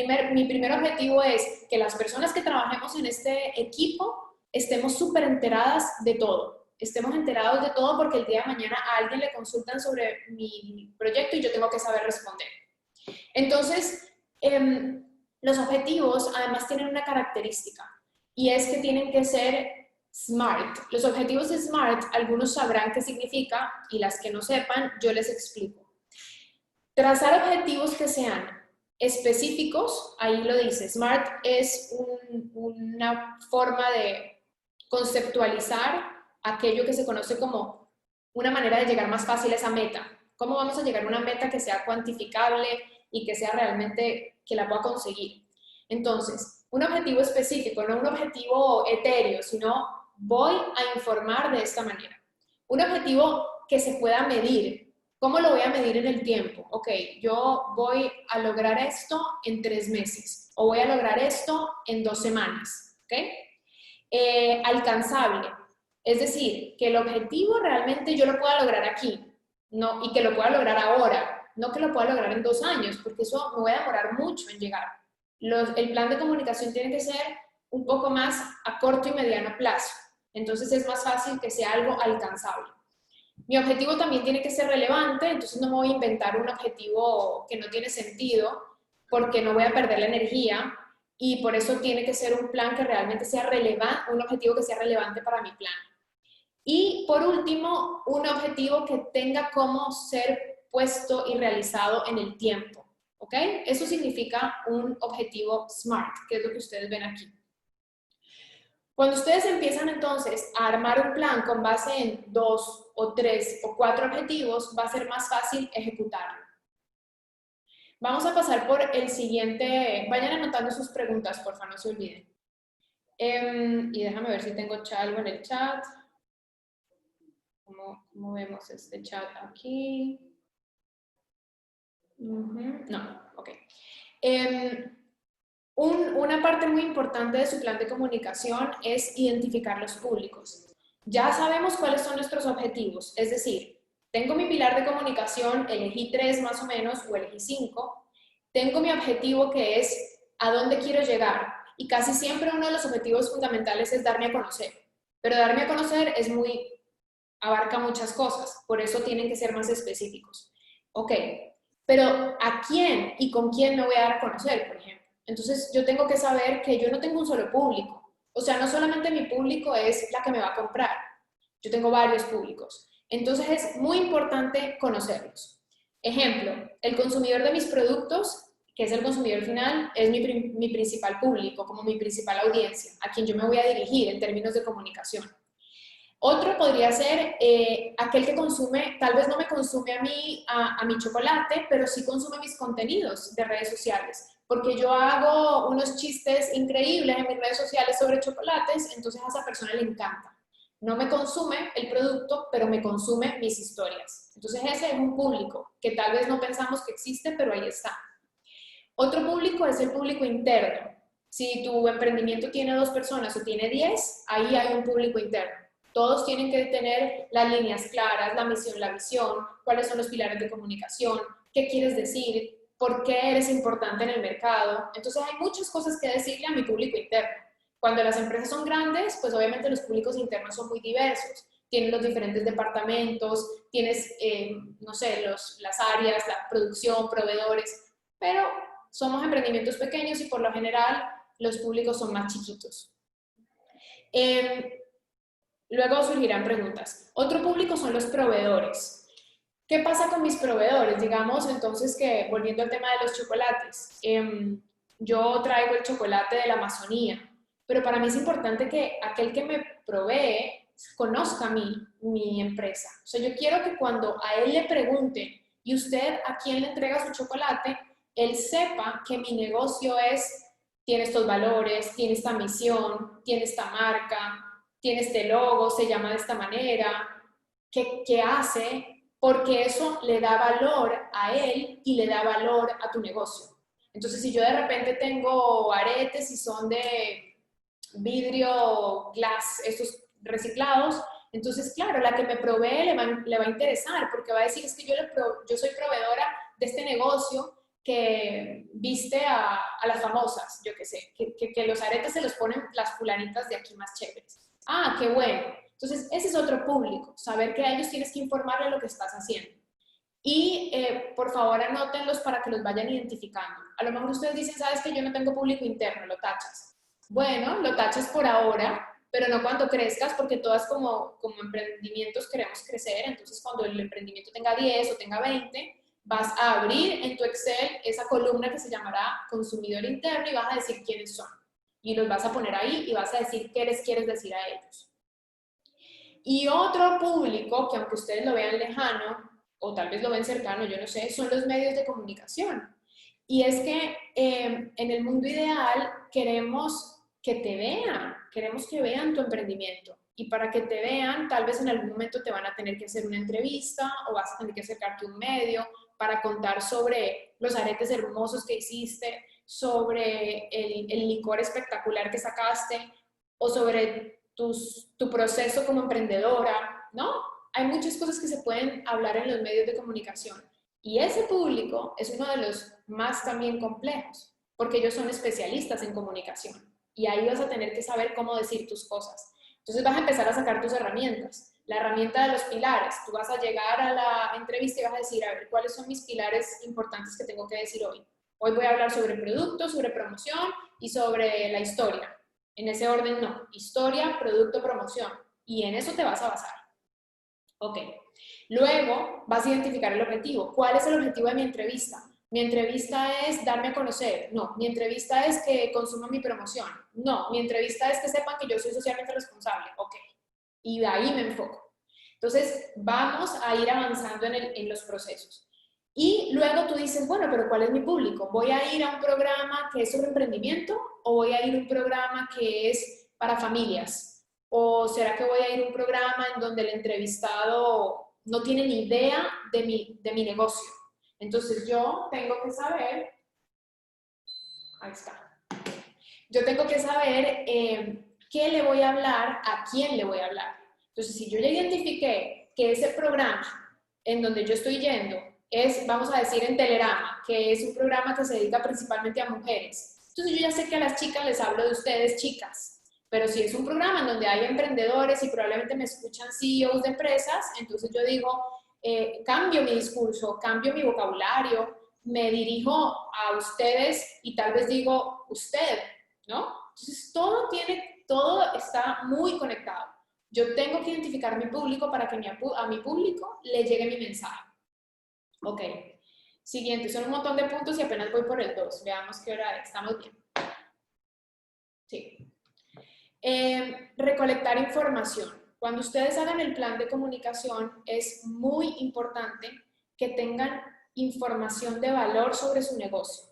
primer objetivo es que las personas que trabajemos en este equipo estemos súper enteradas de todo. Estemos enterados de todo porque el día de mañana a alguien le consultan sobre mi proyecto y yo tengo que saber responder. Entonces, los objetivos además tienen una característica y es que tienen que ser SMART. Los objetivos de SMART, algunos sabrán qué significa y las que no sepan, yo les explico. Trazar objetivos que sean específicos, ahí lo dice, SMART es una forma de conceptualizar aquello que se conoce como una manera de llegar más fácil a esa meta. ¿Cómo vamos a llegar a una meta que sea cuantificable y que sea realmente que la pueda conseguir? Entonces, un objetivo específico, no un objetivo etéreo, sino voy a informar de esta manera. Un objetivo que se pueda medir. ¿Cómo lo voy a medir en el tiempo? Ok, yo voy a lograr esto en 3 meses o voy a lograr esto en 2 semanas. ¿Ok? Alcanzable. Es decir, que el objetivo realmente yo lo pueda lograr aquí, no, y que lo pueda lograr ahora, no que lo pueda lograr en 2 años, porque eso me voy a demorar mucho en llegar. El plan de comunicación tiene que ser un poco más a corto y mediano plazo. Entonces es más fácil que sea algo alcanzable. Mi objetivo también tiene que ser relevante, entonces no me voy a inventar un objetivo que no tiene sentido, porque no voy a perder la energía, y por eso tiene que ser un plan que realmente sea relevante, un objetivo que sea relevante para mi plan. Y por último, un objetivo que tenga cómo ser puesto y realizado en el tiempo. ¿Ok? Eso significa un objetivo SMART, que es lo que ustedes ven aquí. Cuando ustedes empiezan entonces a armar un plan con base en 2 o 3 o 4 objetivos, va a ser más fácil ejecutarlo. Vamos a pasar por el siguiente. Vayan anotando sus preguntas, por favor, no se olviden. Y déjame ver si tengo algo en el chat. ¿Cómo vemos este chat aquí? No, ok. Una parte muy importante de su plan de comunicación es identificar los públicos. Ya sabemos cuáles son nuestros objetivos, es decir, tengo mi pilar de comunicación, elegí 3 más o menos, o elegí 5, tengo mi objetivo que es a dónde quiero llegar, y casi siempre uno de los objetivos fundamentales es darme a conocer, pero darme a conocer abarca muchas cosas, por eso tienen que ser más específicos. Ok, pero ¿a quién y con quién me voy a dar a conocer, por ejemplo? Entonces yo tengo que saber que yo no tengo un solo público, o sea, no solamente mi público es la que me va a comprar, yo tengo varios públicos. Entonces es muy importante conocerlos. Ejemplo, el consumidor de mis productos, que es el consumidor final, es mi principal público, como mi principal audiencia, a quien yo me voy a dirigir en términos de comunicación. Otro podría ser aquel que consume, tal vez no me consume a mí, a mi chocolate, pero sí consume mis contenidos de redes sociales, porque yo hago unos chistes increíbles en mis redes sociales sobre chocolates, entonces a esa persona le encanta. No me consume el producto, pero me consume mis historias. Entonces ese es un público que tal vez no pensamos que existe, pero ahí está. Otro público es el público interno. Si tu emprendimiento tiene 2 personas o tiene 10, ahí hay un público interno. Todos tienen que tener las líneas claras, la misión, la visión, cuáles son los pilares de comunicación, qué quieres decir, por qué eres importante en el mercado. Entonces hay muchas cosas que decirle a mi público interno. Cuando las empresas son grandes, pues obviamente los públicos internos son muy diversos. Tienes los diferentes departamentos, tienes, no sé, las áreas, la producción, proveedores, pero somos emprendimientos pequeños y por lo general los públicos son más chiquitos. Luego surgirán preguntas. Otro público son los proveedores. ¿Qué pasa con mis proveedores? Digamos entonces que, volviendo al tema de los chocolates, yo traigo el chocolate de la Amazonía, pero para mí es importante que aquel que me provee conozca mi empresa. O sea, yo quiero que cuando a él le pregunten, ¿y usted a quién le entrega su chocolate?, él sepa que mi negocio tiene estos valores, tiene esta misión, tiene esta marca, tiene este logo, se llama de esta manera, ¿qué hace? Porque eso le da valor a él y le da valor a tu negocio. Entonces, si yo de repente tengo aretes y son de vidrio, glass, estos reciclados, entonces, claro, la que me provee le va a interesar, porque va a decir, es que yo soy proveedora de este negocio que viste a las famosas, yo qué sé, que los aretes se los ponen las fulanitas de aquí más chéveres. Ah, qué bueno. Entonces, ese es otro público, saber que a ellos tienes que informarle lo que estás haciendo. Y por favor anótenlos para que los vayan identificando. A lo mejor ustedes dicen, sabes que yo no tengo público interno, lo tachas. Bueno, lo tachas por ahora, pero no cuando crezcas, porque todas como emprendimientos queremos crecer. Entonces, cuando el emprendimiento tenga 10 o tenga 20, vas a abrir en tu Excel esa columna que se llamará consumidor interno y vas a decir quiénes son. Y los vas a poner ahí y vas a decir qué les quieres decir a ellos. Y otro público, que aunque ustedes lo vean lejano, o tal vez lo ven cercano, yo no sé, son los medios de comunicación. Y es que en el mundo ideal queremos que te vean, queremos que vean tu emprendimiento. Y para que te vean, tal vez en algún momento te van a tener que hacer una entrevista o vas a tener que acercarte a un medio para contar sobre los aretes hermosos que hiciste, sobre el licor espectacular que sacaste o sobre tu proceso como emprendedora, ¿no? Hay muchas cosas que se pueden hablar en los medios de comunicación. Y ese público es uno de los más también complejos, porque ellos son especialistas en comunicación. Y ahí vas a tener que saber cómo decir tus cosas. Entonces vas a empezar a sacar tus herramientas. La herramienta de los pilares. Tú vas a llegar a la entrevista y vas a decir, a ver, ¿cuáles son mis pilares importantes que tengo que decir hoy? Hoy voy a hablar sobre productos, sobre promoción y sobre la historia. En ese orden no. Historia, producto, promoción. Y en eso te vas a basar. Ok. Luego vas a identificar el objetivo. ¿Cuál es el objetivo de mi entrevista? Mi entrevista es darme a conocer. No. Mi entrevista es que consuman mi promoción. No. Mi entrevista es que sepan que yo soy socialmente responsable. Ok. Y de ahí me enfoco. Entonces, vamos a ir avanzando en los procesos. Y luego tú dices, bueno, pero ¿cuál es mi público? ¿Voy a ir a un programa que es sobre emprendimiento o voy a ir a un programa que es para familias? ¿O será que voy a ir a un programa en donde el entrevistado no tiene ni idea de mi negocio? Entonces yo tengo que saber, ahí está, yo tengo que saber qué le voy a hablar, a quién le voy a hablar. Entonces si yo ya identifiqué que ese programa en donde yo estoy yendo es, vamos a decir, en Telerama, que es un programa que se dedica principalmente a mujeres. Entonces yo ya sé que a las chicas les hablo de ustedes, chicas, pero si es un programa en donde hay emprendedores y probablemente me escuchan CEOs de empresas, entonces yo digo, cambio mi discurso, cambio mi vocabulario, me dirijo a ustedes y tal vez digo usted, ¿no? Entonces todo está muy conectado. Yo tengo que identificar mi público para que a mi público le llegue mi mensaje. Ok. Siguiente, son un montón de puntos y apenas voy por el 2. Veamos qué hora es. ¿Estamos bien? Sí. Recolectar información. Cuando ustedes hagan el plan de comunicación, es muy importante que tengan información de valor sobre su negocio.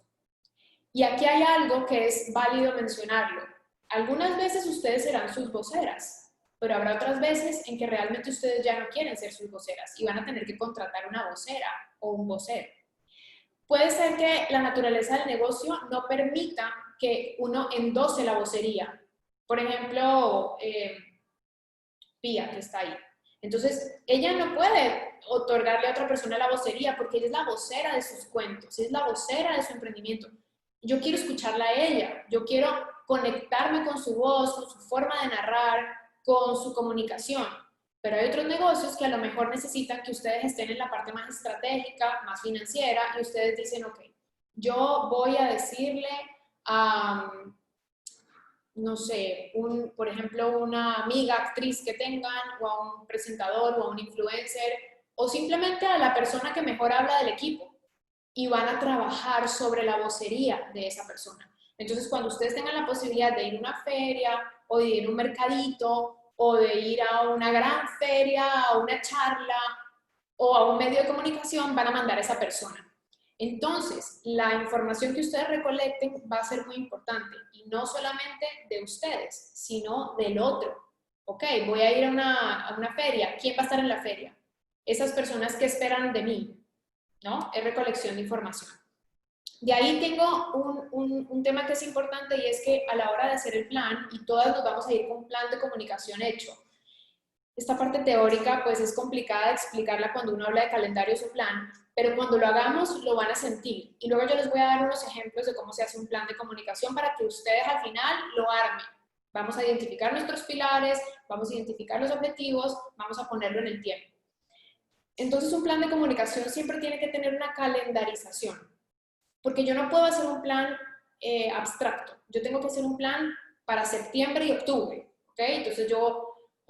Y aquí hay algo que es válido mencionarlo. Algunas veces ustedes serán sus voceras, pero habrá otras veces en que realmente ustedes ya no quieren ser sus voceras y van a tener que contratar una vocera o un vocero. Puede ser que la naturaleza del negocio no permita que uno endose la vocería. Por ejemplo, Pía, que está ahí. Entonces, ella no puede otorgarle a otra persona la vocería porque ella es la vocera de sus cuentos, es la vocera de su emprendimiento. Yo quiero escucharla a ella, yo quiero conectarme con su voz, con su forma de narrar, con su comunicación. Pero hay otros negocios que a lo mejor necesitan que ustedes estén en la parte más estratégica, más financiera, y ustedes dicen, ok, yo voy a decirle a, no sé, por ejemplo, una amiga actriz que tengan, o a un presentador, o a un influencer, o simplemente a la persona que mejor habla del equipo, y van a trabajar sobre la vocería de esa persona. Entonces, cuando ustedes tengan la posibilidad de ir a una feria, o de ir a un mercadito, o de ir a una gran feria, a una charla, o a un medio de comunicación, van a mandar a esa persona. Entonces, la información que ustedes recolecten va a ser muy importante, y no solamente de ustedes, sino del otro. Ok, voy a ir a una feria. ¿Quién va a estar en la feria? Esas personas que esperan de mí, ¿no? Es recolección de información. De ahí tengo un tema que es importante, y es que a la hora de hacer el plan, y todas nos vamos a ir con un plan de comunicación hecho, esta parte teórica pues es complicada de explicarla cuando uno habla de calendarios o plan, pero cuando lo hagamos lo van a sentir. Y luego yo les voy a dar unos ejemplos de cómo se hace un plan de comunicación para que ustedes al final lo armen. Vamos a identificar nuestros pilares, vamos a identificar los objetivos, vamos a ponerlo en el tiempo. Entonces un plan de comunicación siempre tiene que tener una calendarización, porque yo no puedo hacer un plan abstracto. Yo tengo que hacer un plan para septiembre y octubre, ¿ok? Entonces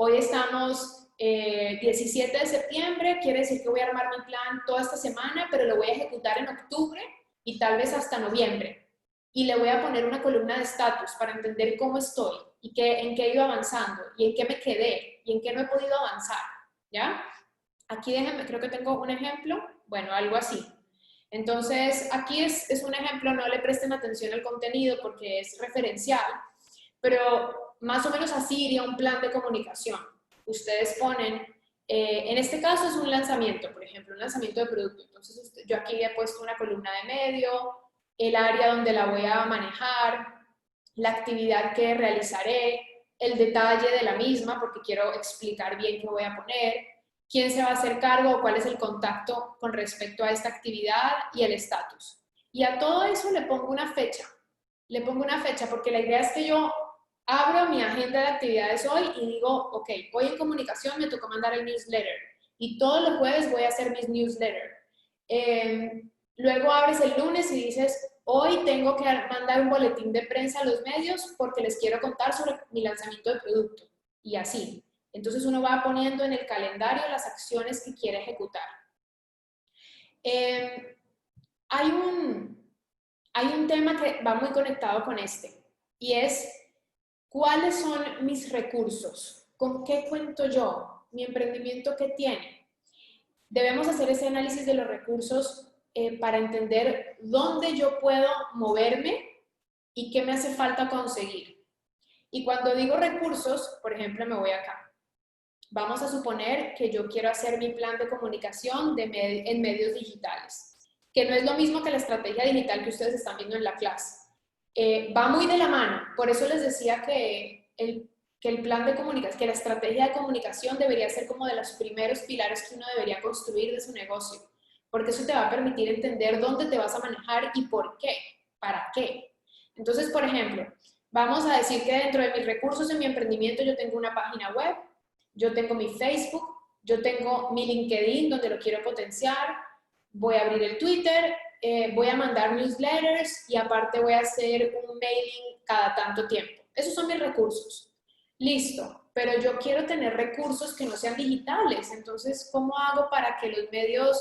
hoy estamos 17 de septiembre, quiere decir que voy a armar mi plan toda esta semana, pero lo voy a ejecutar en octubre y tal vez hasta noviembre. Y le voy a poner una columna de estatus para entender cómo estoy y en qué he ido avanzando y en qué me quedé y en qué no he podido avanzar, ¿ya? Aquí déjenme, creo que tengo un ejemplo, bueno, algo así. Entonces, aquí es un ejemplo, no le presten atención al contenido porque es referencial, pero más o menos así iría un plan de comunicación. Ustedes ponen, en este caso es un lanzamiento, por ejemplo, un lanzamiento de producto. Entonces, yo aquí he puesto una columna de medio, el área donde la voy a manejar, la actividad que realizaré, el detalle de la misma, porque quiero explicar bien qué voy a poner, quién se va a hacer cargo, cuál es el contacto con respecto a esta actividad y el estatus. Y a todo eso le pongo una fecha. Le pongo una fecha porque la idea es que yo abro mi agenda de actividades hoy y digo, ok, hoy en comunicación me tocó mandar el newsletter y todos los jueves voy a hacer mis newsletters. Luego abres el lunes y dices, hoy tengo que mandar un boletín de prensa a los medios porque les quiero contar sobre mi lanzamiento de producto. Y así. Entonces uno va poniendo en el calendario las acciones que quiere ejecutar. Hay un tema que va muy conectado con este, y es, ¿cuáles son mis recursos? ¿Con qué cuento yo? ¿Mi emprendimiento qué tiene? Debemos hacer ese análisis de los recursos para entender dónde yo puedo moverme y qué me hace falta conseguir. Y cuando digo recursos, por ejemplo, me voy acá. Vamos a suponer que yo quiero hacer mi plan de comunicación en medios digitales, que no es lo mismo que la estrategia digital que ustedes están viendo en la clase. Va muy de la mano, por eso les decía que que el plan de comunicación, que la estrategia de comunicación debería ser como de los primeros pilares que uno debería construir de su negocio, porque eso te va a permitir entender dónde te vas a manejar y por qué, para qué. Entonces, por ejemplo, vamos a decir que dentro de mis recursos en mi emprendimiento yo tengo una página web, yo tengo mi Facebook, yo tengo mi LinkedIn donde lo quiero potenciar, voy a abrir el Twitter, voy a mandar newsletters y aparte voy a hacer un mailing cada tanto tiempo. Esos son mis recursos. Listo, pero yo quiero tener recursos que no sean digitales. Entonces, ¿cómo hago para que los medios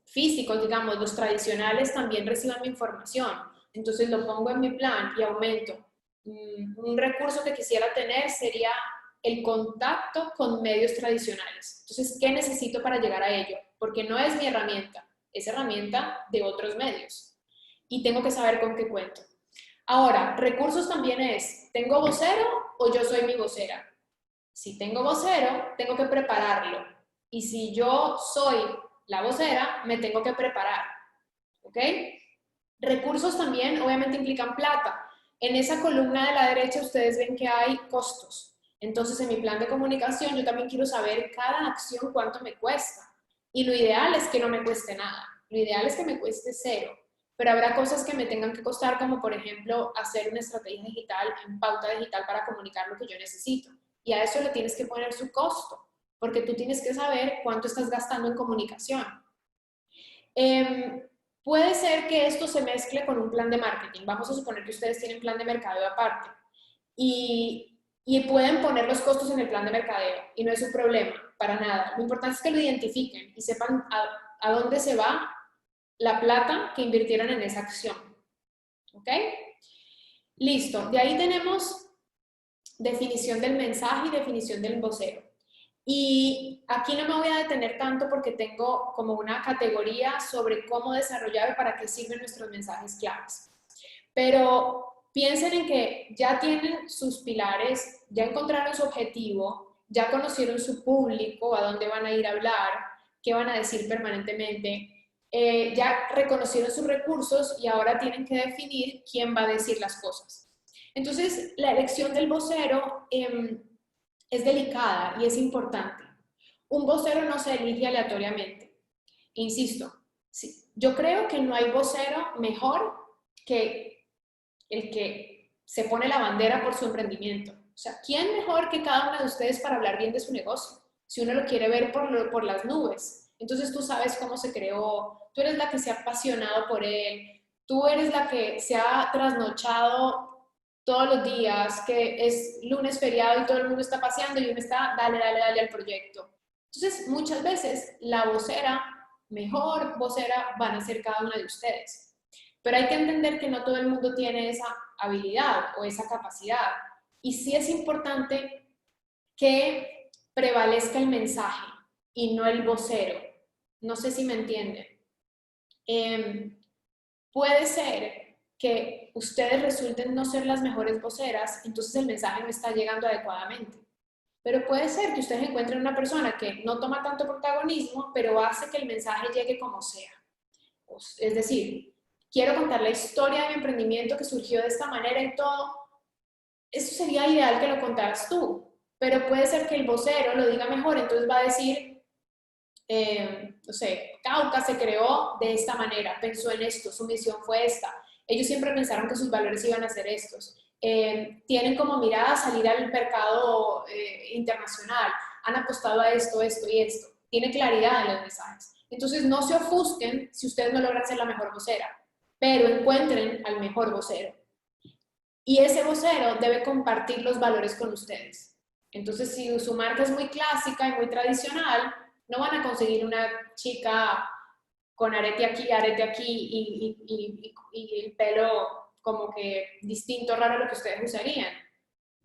físicos, digamos, los tradicionales, también reciban mi información? Entonces lo pongo en mi plan y aumento. Un recurso que quisiera tener sería el contacto con medios tradicionales. Entonces, ¿qué necesito para llegar a ello? Porque no es mi herramienta, es herramienta de otros medios. Y tengo que saber con qué cuento. Ahora, recursos también es, ¿tengo vocero o yo soy mi vocera? Si tengo vocero, tengo que prepararlo. Y si yo soy la vocera, me tengo que preparar. ¿Ok? Recursos también obviamente implican plata. En esa columna de la derecha ustedes ven que hay costos. Entonces en mi plan de comunicación yo también quiero saber cada acción cuánto me cuesta. Y lo ideal es que no me cueste nada. Lo ideal es que me cueste cero. Pero habrá cosas que me tengan que costar, como por ejemplo hacer una estrategia digital en pauta digital para comunicar lo que yo necesito. Y a eso le tienes que poner su costo, porque tú tienes que saber cuánto estás gastando en comunicación. Puede ser que esto se mezcle con un plan de marketing. Vamos a suponer que ustedes tienen plan de mercadeo aparte y pueden poner los costos en el plan de mercadeo y no es un problema, para nada. Lo importante es que lo identifiquen y sepan a dónde se va la plata que invirtieron en esa acción. ¿Ok? Listo. De ahí tenemos definición del mensaje y definición del vocero. Y aquí no me voy a detener tanto porque tengo como una categoría sobre cómo desarrollar o para qué sirven nuestros mensajes claves. Pero piensen en que ya tienen sus pilares, ya encontraron su objetivo, ya conocieron su público, a dónde van a ir a hablar, qué van a decir permanentemente, ya reconocieron sus recursos y ahora tienen que definir quién va a decir las cosas. Entonces, la elección del vocero es delicada y es importante. Un vocero no se elige aleatoriamente. Insisto, sí, yo creo que no hay vocero mejor que el que se pone la bandera por su emprendimiento. O sea, ¿quién mejor que cada uno de ustedes para hablar bien de su negocio? Si uno lo quiere ver por las nubes. Entonces tú sabes cómo se creó, tú eres la que se ha apasionado por él, tú eres la que se ha trasnochado todos los días, que es lunes feriado y todo el mundo está paseando y uno está, dale, dale, dale al proyecto. Entonces, muchas veces la vocera, mejor vocera, van a ser cada una de ustedes. Pero hay que entender que no todo el mundo tiene esa habilidad o esa capacidad. Y sí es importante que prevalezca el mensaje y no el vocero. No sé si me entienden. Puede ser que ustedes resulten no ser las mejores voceras, entonces el mensaje no está llegando adecuadamente. Pero puede ser que ustedes encuentren una persona que no toma tanto protagonismo, pero hace que el mensaje llegue como sea. Es decir, quiero contar la historia de mi emprendimiento que surgió de esta manera y todo. Eso sería ideal que lo contaras tú, pero puede ser que el vocero lo diga mejor, entonces va a decir, no sé, Cauca se creó de esta manera, pensó en esto, su misión fue esta. Ellos siempre pensaron que sus valores iban a ser estos. Tienen como mirada salir al mercado internacional, han apostado a esto, esto y esto. Tiene claridad en los mensajes. Entonces no se ofusquen si ustedes no logran ser la mejor vocera, pero encuentren al mejor vocero. Y ese vocero debe compartir los valores con ustedes. Entonces, si su marca es muy clásica y muy tradicional, no van a conseguir una chica con arete aquí y el pelo como que distinto, raro a lo que ustedes usarían.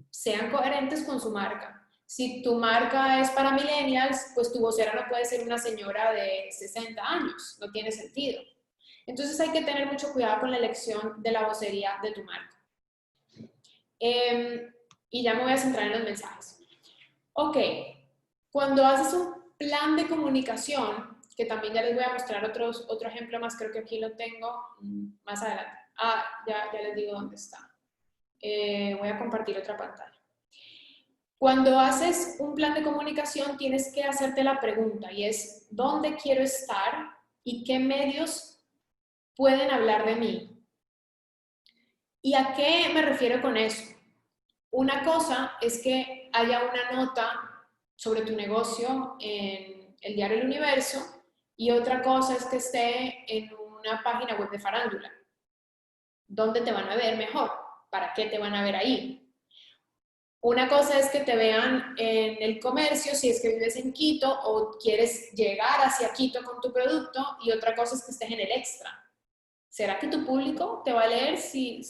Sean coherentes con su marca. Si tu marca es para millennials, pues tu vocera no puede ser una señora de 60 años, no tiene sentido. Entonces hay que tener mucho cuidado con la elección de la vocería de tu marca. Y ya me voy a centrar en los mensajes. Ok, cuando haces un plan de comunicación, que también ya les voy a mostrar otro ejemplo más, creo que aquí lo tengo más adelante. Ya les digo dónde está. Voy a compartir otra pantalla. Cuando haces un plan de comunicación tienes que hacerte la pregunta y es, ¿dónde quiero estar y qué medios pueden hablar de mí? ¿Y a qué me refiero con eso? Una cosa es que haya una nota sobre tu negocio en el diario El Universo y otra cosa es que esté en una página web de farándula. ¿Dónde te van a ver mejor? ¿Para qué te van a ver ahí? Una cosa es que te vean en el comercio si es que vives en Quito o quieres llegar hacia Quito con tu producto y otra cosa es que estés en el extra. ¿Será que tu público te va a leer si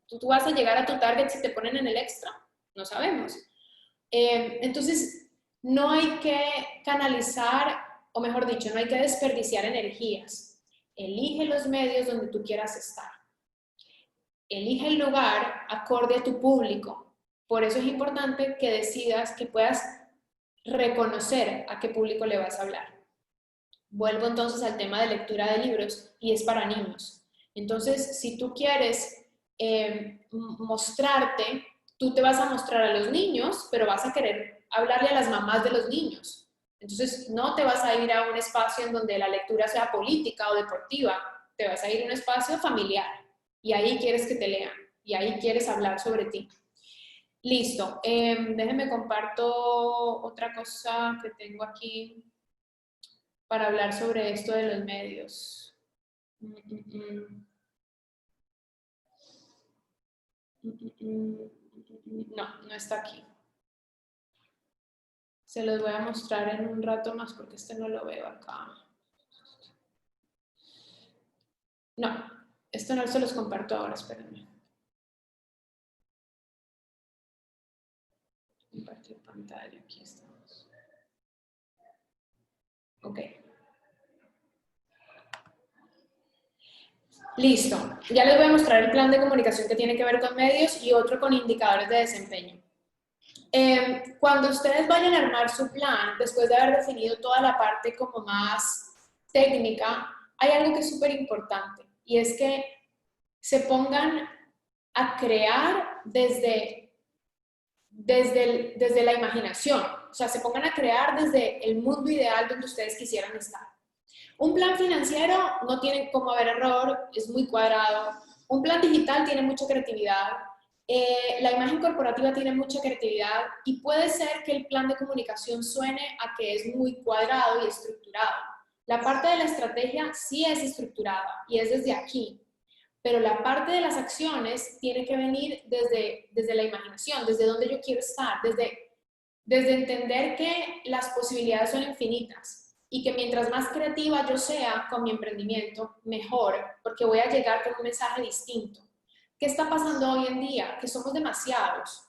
tú vas a llegar a tu target si te ponen en el extra? No sabemos. Entonces, no hay que canalizar, o mejor dicho, no hay que desperdiciar energías. Elige los medios donde tú quieras estar. Elige el lugar acorde a tu público. Por eso es importante que decidas, que puedas reconocer a qué público le vas a hablar. Vuelvo entonces al tema de lectura de libros y es para niños. Entonces, si tú quieres mostrarte, tú te vas a mostrar a los niños, pero vas a querer hablarle a las mamás de los niños. Entonces, no te vas a ir a un espacio en donde la lectura sea política o deportiva, te vas a ir a un espacio familiar y ahí quieres que te lean y ahí quieres hablar sobre ti. Listo, déjenme comparto otra cosa que tengo aquí para hablar sobre esto de los medios. No, no está aquí. Se los voy a mostrar en un rato más porque este no lo veo acá. No, esto no se los comparto ahora, espérenme. Compartir pantalla, aquí estamos. Ok. Listo, ya les voy a mostrar el plan de comunicación que tiene que ver con medios y otro con indicadores de desempeño. Cuando ustedes vayan a armar su plan, después de haber definido toda la parte como más técnica, hay algo que es súper importante y es que se pongan a crear desde la imaginación, o sea, se pongan a crear desde el mundo ideal donde ustedes quisieran estar. Un plan financiero no tiene cómo haber error, es muy cuadrado. Un plan digital tiene mucha creatividad. La imagen corporativa tiene mucha creatividad y puede ser que el plan de comunicación suene a que es muy cuadrado y estructurado. La parte de la estrategia sí es estructurada y es desde aquí, pero la parte de las acciones tiene que venir desde la imaginación, desde donde yo quiero estar, desde entender que las posibilidades son infinitas y que mientras más creativa yo sea con mi emprendimiento, mejor, porque voy a llegar con un mensaje distinto. ¿Qué está pasando hoy en día? Que somos demasiados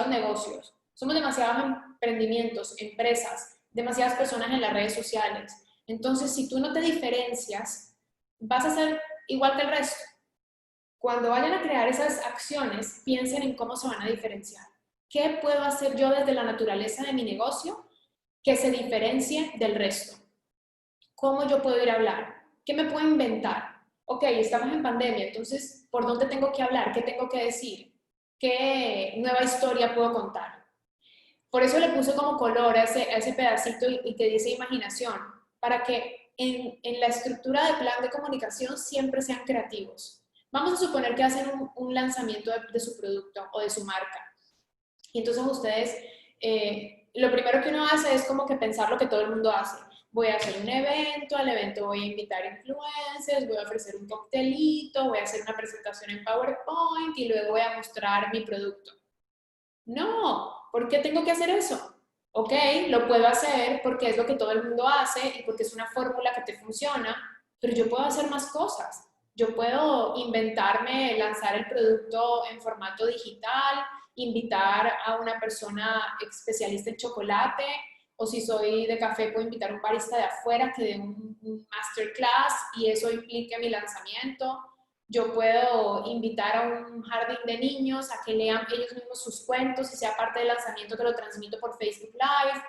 negocios, somos demasiados emprendimientos, empresas, demasiadas personas en las redes sociales. Entonces, si tú no te diferencias, vas a ser igual que el resto. Cuando vayan a crear esas acciones, piensen en cómo se van a diferenciar. ¿Qué puedo hacer yo desde la naturaleza de mi negocio que se diferencie del resto? ¿Cómo yo puedo ir a hablar? ¿Qué me puedo inventar? Ok, estamos en pandemia, entonces, ¿por dónde tengo que hablar? ¿Qué tengo que decir? ¿Qué nueva historia puedo contar? Por eso le puse como color a ese pedacito y que dice imaginación, para que en la estructura de plan de comunicación siempre sean creativos. Vamos a suponer que hacen un lanzamiento de su producto o de su marca. Y entonces ustedes, lo primero que uno hace es como que pensar lo que todo el mundo hace. Voy a hacer un evento, al evento voy a invitar influencers, voy a ofrecer un coctelito, voy a hacer una presentación en PowerPoint y luego voy a mostrar mi producto. No, ¿por qué tengo que hacer eso? Ok, lo puedo hacer porque es lo que todo el mundo hace y porque es una fórmula que te funciona, pero yo puedo hacer más cosas. Yo puedo inventarme, lanzar el producto en formato digital, invitar a una persona especialista en chocolate, o si soy de café, puedo invitar a un barista de afuera que dé un masterclass y eso implique mi lanzamiento. Yo puedo invitar a un jardín de niños a que lean ellos mismos sus cuentos y sea parte del lanzamiento que lo transmito por Facebook Live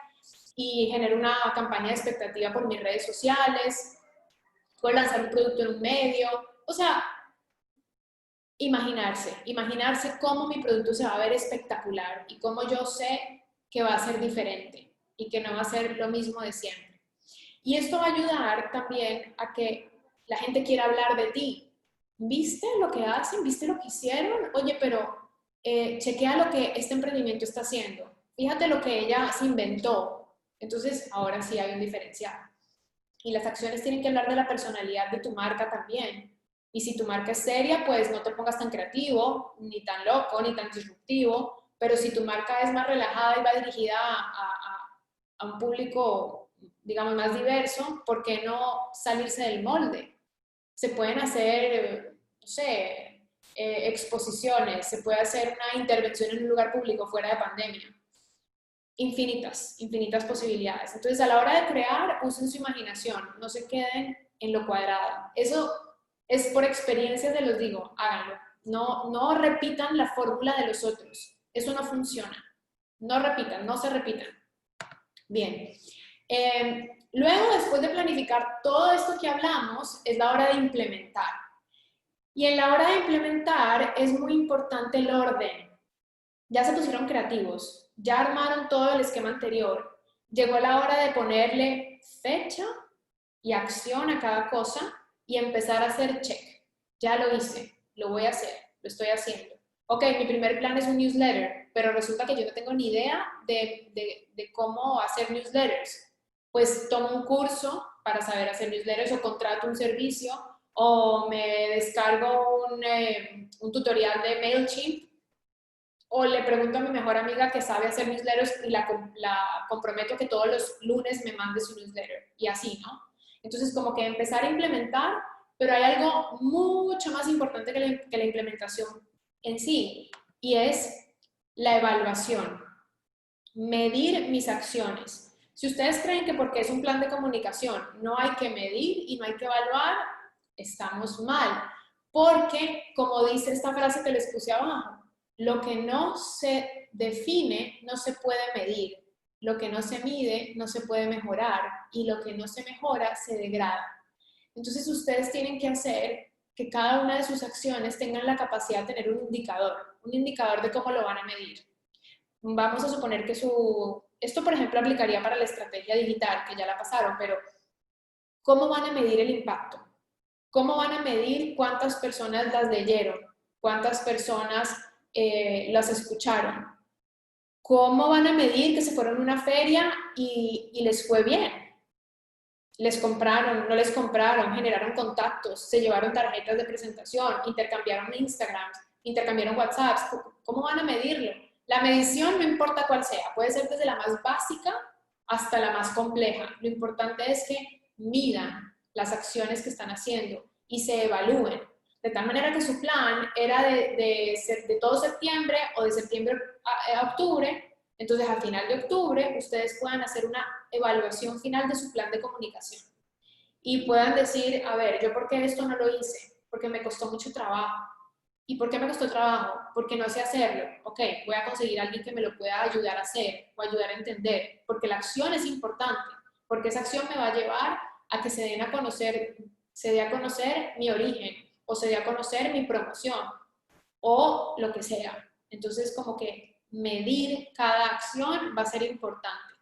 y genero una campaña de expectativa por mis redes sociales. Puedo lanzar un producto en un medio. O sea, imaginarse cómo mi producto se va a ver espectacular y cómo yo sé que va a ser diferente y que no va a ser lo mismo de siempre. Y esto va a ayudar también a que la gente quiera hablar de ti. ¿Viste lo que hacen? ¿Viste lo que hicieron? Oye, pero chequea lo que este emprendimiento está haciendo. Fíjate lo que ella se inventó. Entonces, ahora sí hay un diferencial. Y las acciones tienen que hablar de la personalidad de tu marca también. Y si tu marca es seria, pues no te pongas tan creativo, ni tan loco, ni tan disruptivo. Pero si tu marca es más relajada y va dirigida a un público, digamos, más diverso, ¿por qué no salirse del molde? Se pueden hacer, no sé, exposiciones, se puede hacer una intervención en un lugar público fuera de pandemia. Infinitas posibilidades. Entonces, a la hora de crear, usen su imaginación, no se queden en lo cuadrado. Eso es por experiencia, se los digo, háganlo. No repitan la fórmula de los otros. Eso no funciona. No repitan, no se repitan. Bien. Luego, después de planificar todo esto que hablamos, es la hora de implementar. Y en la hora de implementar es muy importante el orden. Ya se pusieron creativos, ya armaron todo el esquema anterior. Llegó la hora de ponerle fecha y acción a cada cosa y empezar a hacer check. Ya lo hice, lo voy a hacer, lo estoy haciendo. Ok, mi primer plan es un newsletter, pero resulta que yo no tengo ni idea de cómo hacer newsletters. Pues tomo un curso para saber hacer newsletters o contrato un servicio o me descargo un tutorial de MailChimp o le pregunto a mi mejor amiga que sabe hacer newsletters y la comprometo que todos los lunes me mande su newsletter y así, ¿no? Entonces como que empezar a implementar, pero hay algo mucho más importante que la implementación en sí y es la evaluación, medir mis acciones. Si ustedes creen que porque es un plan de comunicación no hay que medir y no hay que evaluar, estamos mal, porque como dice esta frase que les puse abajo, lo que no se define no se puede medir, lo que no se mide no se puede mejorar y lo que no se mejora se degrada. Entonces ustedes tienen que hacer que cada una de sus acciones tengan la capacidad de tener un indicador de cómo lo van a medir. Vamos a suponer que esto por ejemplo aplicaría para la estrategia digital, que ya la pasaron, pero ¿cómo van a medir el impacto? ¿Cómo van a medir cuántas personas las leyeron? ¿Cuántas personas las escucharon? ¿Cómo van a medir que se fueron a una feria y les fue bien? ¿Les compraron? ¿No les compraron? ¿Generaron contactos? ¿Se llevaron tarjetas de presentación? ¿Intercambiaron Instagram? ¿Intercambiaron WhatsApps? ¿Cómo van a medirlo? La medición no importa cuál sea, puede ser desde la más básica hasta la más compleja. Lo importante es que midan las acciones que están haciendo y se evalúen. De tal manera que su plan era de todo septiembre o de septiembre a octubre, entonces al final de octubre ustedes puedan hacer una evaluación final de su plan de comunicación y puedan decir, a ver, ¿yo por qué esto no lo hice? Porque me costó mucho trabajo. ¿Y por qué me costó trabajo? Porque no sé hacerlo. Ok, voy a conseguir a alguien que me lo pueda ayudar a hacer o ayudar a entender, porque la acción es importante, porque esa acción me va a llevar a que se dé a conocer mi origen o se dé a conocer mi promoción o lo que sea. Entonces, como que medir cada acción va a ser importante.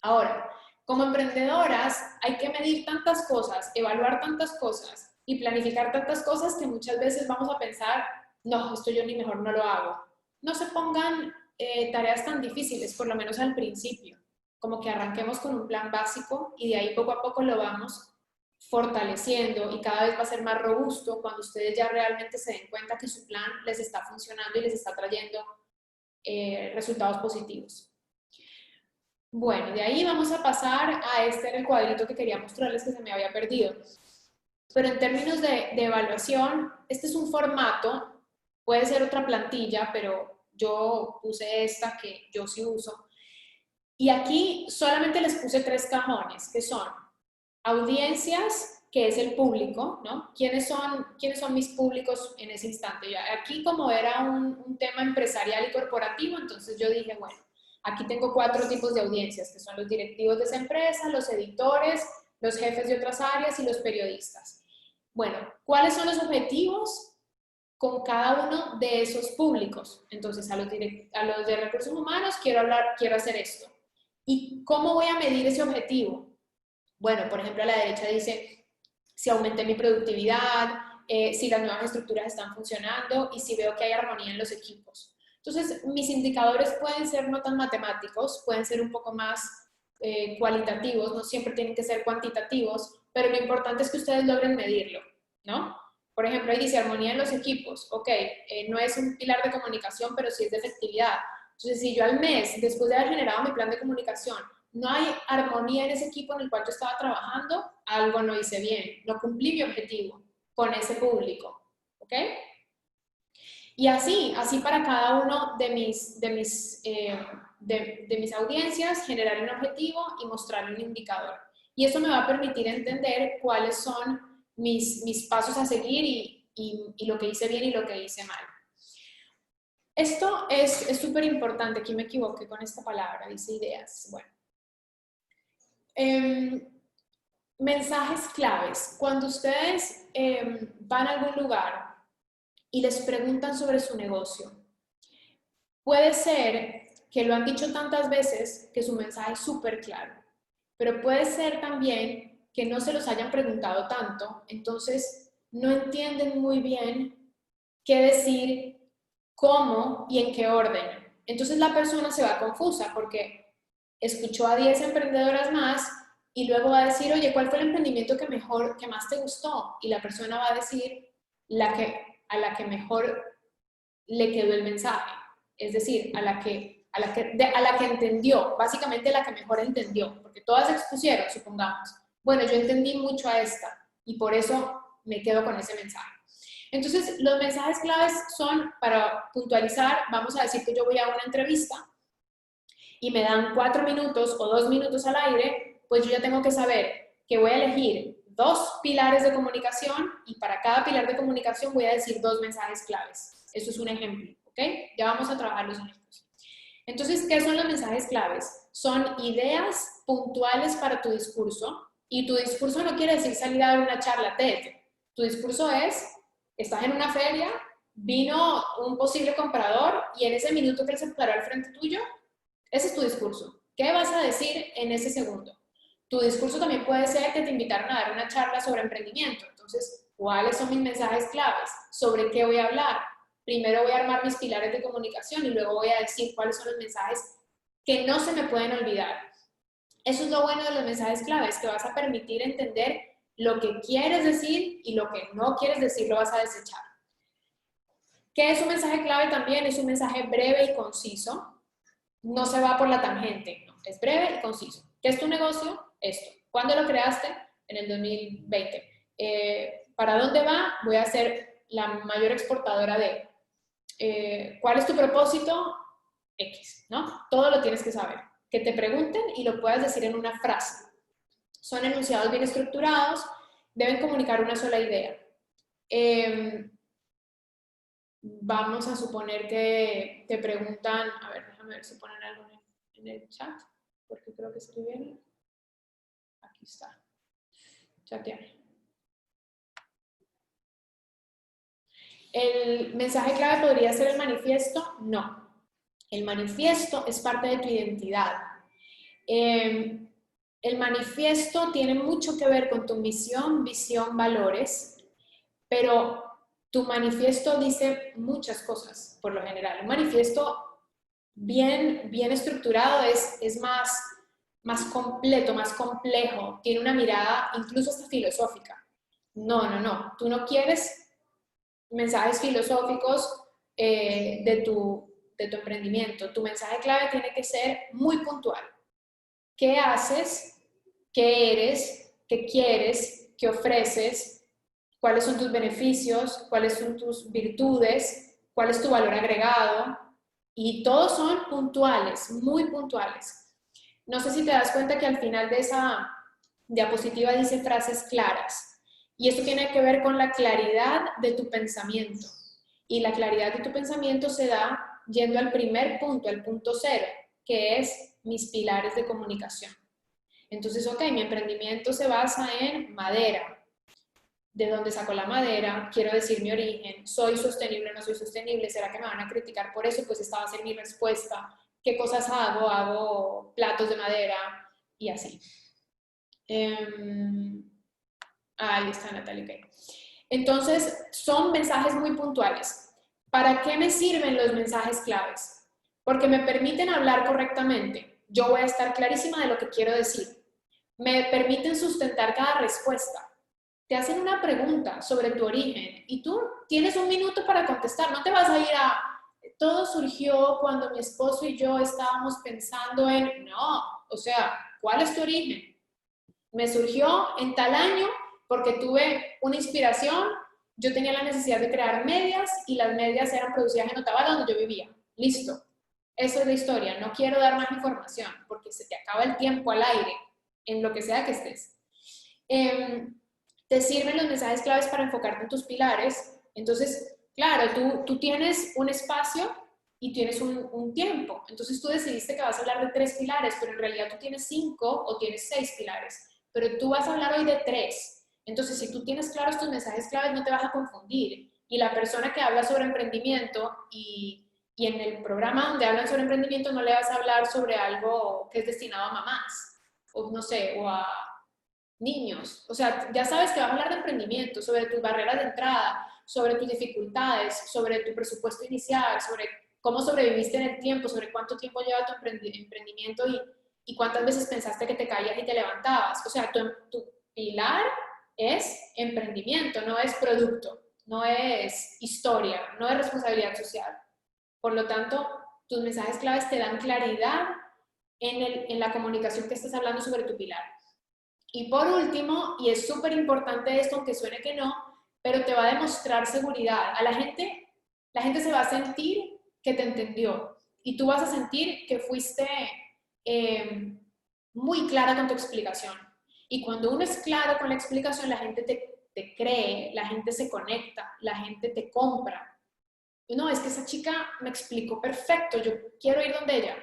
Ahora, como emprendedoras hay que medir tantas cosas, evaluar tantas cosas y planificar tantas cosas que muchas veces vamos a pensar, no, esto yo ni mejor no lo hago. No se pongan tareas tan difíciles, por lo menos al principio. Como que arranquemos con un plan básico y de ahí poco a poco lo vamos fortaleciendo y cada vez va a ser más robusto cuando ustedes ya realmente se den cuenta que su plan les está funcionando y les está trayendo resultados positivos. Bueno, de ahí vamos a pasar a este era el cuadrito que quería mostrarles que se me había perdido. Pero en términos de evaluación, este es un formato, puede ser otra plantilla, pero yo puse esta que yo sí uso. Y aquí solamente les puse 3 cajones, que son audiencias, que es el público, ¿no? ¿Quiénes son mis públicos en ese instante? Aquí como era un tema empresarial y corporativo, entonces yo dije, bueno, aquí tengo 4 tipos de audiencias, que son los directivos de esa empresa, los editores, los jefes de otras áreas y los periodistas. Bueno, ¿cuáles son los objetivos? con cada uno de esos públicos. Entonces, a los de recursos humanos quiero hacer esto. ¿Y cómo voy a medir ese objetivo? Bueno, por ejemplo, a la derecha dice si aumenté mi productividad, si las nuevas estructuras están funcionando y si veo que hay armonía en los equipos. Entonces, mis indicadores pueden ser no tan matemáticos, pueden ser un poco más cualitativos, no siempre tienen que ser cuantitativos, pero lo importante es que ustedes logren medirlo, ¿no? Por ejemplo, ahí dice armonía en los equipos. Ok, no es un pilar de comunicación, pero sí es de efectividad. Entonces, si yo al mes, después de haber generado mi plan de comunicación, no hay armonía en ese equipo en el cual yo estaba trabajando, algo no hice bien, no cumplí mi objetivo con ese público, ¿ok? Y así para cada uno de mis audiencias, generar un objetivo y mostrarle un indicador. Y eso me va a permitir entender cuáles son mis pasos a seguir y lo que hice bien y lo que hice mal. Esto es súper importante, aquí me equivoqué con esta palabra, dice ideas. Bueno. Mensajes claves. Cuando ustedes van a algún lugar y les preguntan sobre su negocio, puede ser que lo han dicho tantas veces que su mensaje es súper claro, pero puede ser también que no se los hayan preguntado tanto, entonces no entienden muy bien qué decir, cómo y en qué orden. Entonces la persona se va confusa porque escuchó a 10 emprendedoras más y luego va a decir, oye, ¿cuál fue el emprendimiento que más te gustó? Y la persona va a decir a la que mejor le quedó el mensaje. Es decir, a la que entendió, básicamente la que mejor entendió, porque todas expusieron, supongamos. Bueno, yo entendí mucho a esta y por eso me quedo con ese mensaje. Entonces, los mensajes claves son, para puntualizar, vamos a decir que yo voy a una entrevista y me dan 4 minutos o 2 minutos al aire, pues yo ya tengo que saber que voy a elegir 2 pilares de comunicación y para cada pilar de comunicación voy a decir 2 mensajes claves. Eso es un ejemplo, ¿ok? Ya vamos a trabajar los ejemplos. Entonces, ¿qué son los mensajes claves? Son ideas puntuales para tu discurso y tu discurso no quiere decir salir a dar una charla TED. Tu discurso es, estás en una feria, vino un posible comprador y en ese minuto que él se paró al frente tuyo, ese es tu discurso. ¿Qué vas a decir en ese segundo? Tu discurso también puede ser que te invitaron a dar una charla sobre emprendimiento. Entonces, ¿cuáles son mis mensajes claves? ¿Sobre qué voy a hablar? Primero voy a armar mis pilares de comunicación y luego voy a decir cuáles son los mensajes que no se me pueden olvidar. Eso es lo bueno de los mensajes claves, que vas a permitir entender lo que quieres decir y lo que no quieres decir lo vas a desechar. ¿Qué es un mensaje clave también? Es un mensaje breve y conciso. No se va por la tangente, no, es breve y conciso. ¿Qué es tu negocio? Esto. ¿Cuándo lo creaste? En el 2020. ¿Para dónde va? Voy a ser la mayor exportadora de. ¿Cuál es tu propósito? X, ¿no? Todo lo tienes que saber. Que te pregunten y lo puedas decir en una frase. Son enunciados bien estructurados, deben comunicar una sola idea. Vamos a suponer que te preguntan, a ver, déjame ver si ponen algo en el chat, porque creo que escribieron. Aquí está. Chatear. ¿El mensaje clave podría ser el manifiesto? No. El manifiesto es parte de tu identidad. El manifiesto tiene mucho que ver con tu misión, visión, valores, pero tu manifiesto dice muchas cosas, por lo general. Un manifiesto bien estructurado es más completo, más complejo, tiene una mirada incluso hasta filosófica. No, tú no quieres mensajes filosóficos de tu emprendimiento. Tu mensaje clave tiene que ser muy puntual. ¿Qué haces? ¿Qué eres? ¿Qué quieres? ¿Qué ofreces? ¿Cuáles son tus beneficios? ¿Cuáles son tus virtudes? ¿Cuál es tu valor agregado? Y todos son puntuales, muy puntuales. No sé si te das cuenta que al final de esa diapositiva dice frases claras. Y esto tiene que ver con la claridad de tu pensamiento. Y la claridad de tu pensamiento se da yendo al primer punto, al punto 0, que es mis pilares de comunicación. Entonces, ok, mi emprendimiento se basa en madera. de dónde saco la madera, quiero decir mi origen, soy sostenible o no soy sostenible, ¿será que me van a criticar por eso? Pues esta va a ser mi respuesta. ¿Qué cosas hago? Hago platos de madera y así. Ahí está Natalia, ok. Entonces, son mensajes muy puntuales. ¿Para qué me sirven los mensajes claves? Porque me permiten hablar correctamente. Yo voy a estar clarísima de lo que quiero decir. Me permiten sustentar cada respuesta. Te hacen una pregunta sobre tu origen y tú tienes un minuto para contestar. No te vas a ir a... Todo surgió cuando mi esposo y yo estábamos pensando en... No, o sea, ¿cuál es tu origen? Me surgió en tal año porque tuve una inspiración, yo tenía la necesidad de crear medias y las medias eran producidas en Otavalo, donde yo vivía. Listo. Eso es la historia. No quiero dar más información porque se te acaba el tiempo al aire, en lo que sea que estés. Te sirven los mensajes claves para enfocarte en tus pilares. Entonces, claro, tú tienes un espacio y tienes un tiempo. Entonces tú decidiste que vas a hablar de 3 pilares, pero en realidad tú tienes 5 o tienes 6 pilares. Pero tú vas a hablar hoy de 3. Entonces, si tú tienes claros tus mensajes claves, no te vas a confundir. Y la persona que habla sobre emprendimiento y en el programa donde hablan sobre emprendimiento no le vas a hablar sobre algo que es destinado a mamás, o no sé, o a niños. O sea, ya sabes que vas a hablar de emprendimiento, sobre tus barreras de entrada, sobre tus dificultades, sobre tu presupuesto inicial, sobre cómo sobreviviste en el tiempo, sobre cuánto tiempo lleva tu emprendimiento y cuántas veces pensaste que te caías y te levantabas. O sea, tu pilar es emprendimiento, no es producto, no es historia, no es responsabilidad social. Por lo tanto, tus mensajes claves te dan claridad en la comunicación que estás hablando sobre tu pilar. Y por último, y es súper importante esto, aunque suene que no, pero te va a demostrar seguridad. A la gente se va a sentir que te entendió y tú vas a sentir que fuiste muy clara con tu explicación. Y cuando uno es claro con la explicación, la gente te cree, la gente se conecta, la gente te compra. No, es que esa chica me explicó perfecto, yo quiero ir donde ella.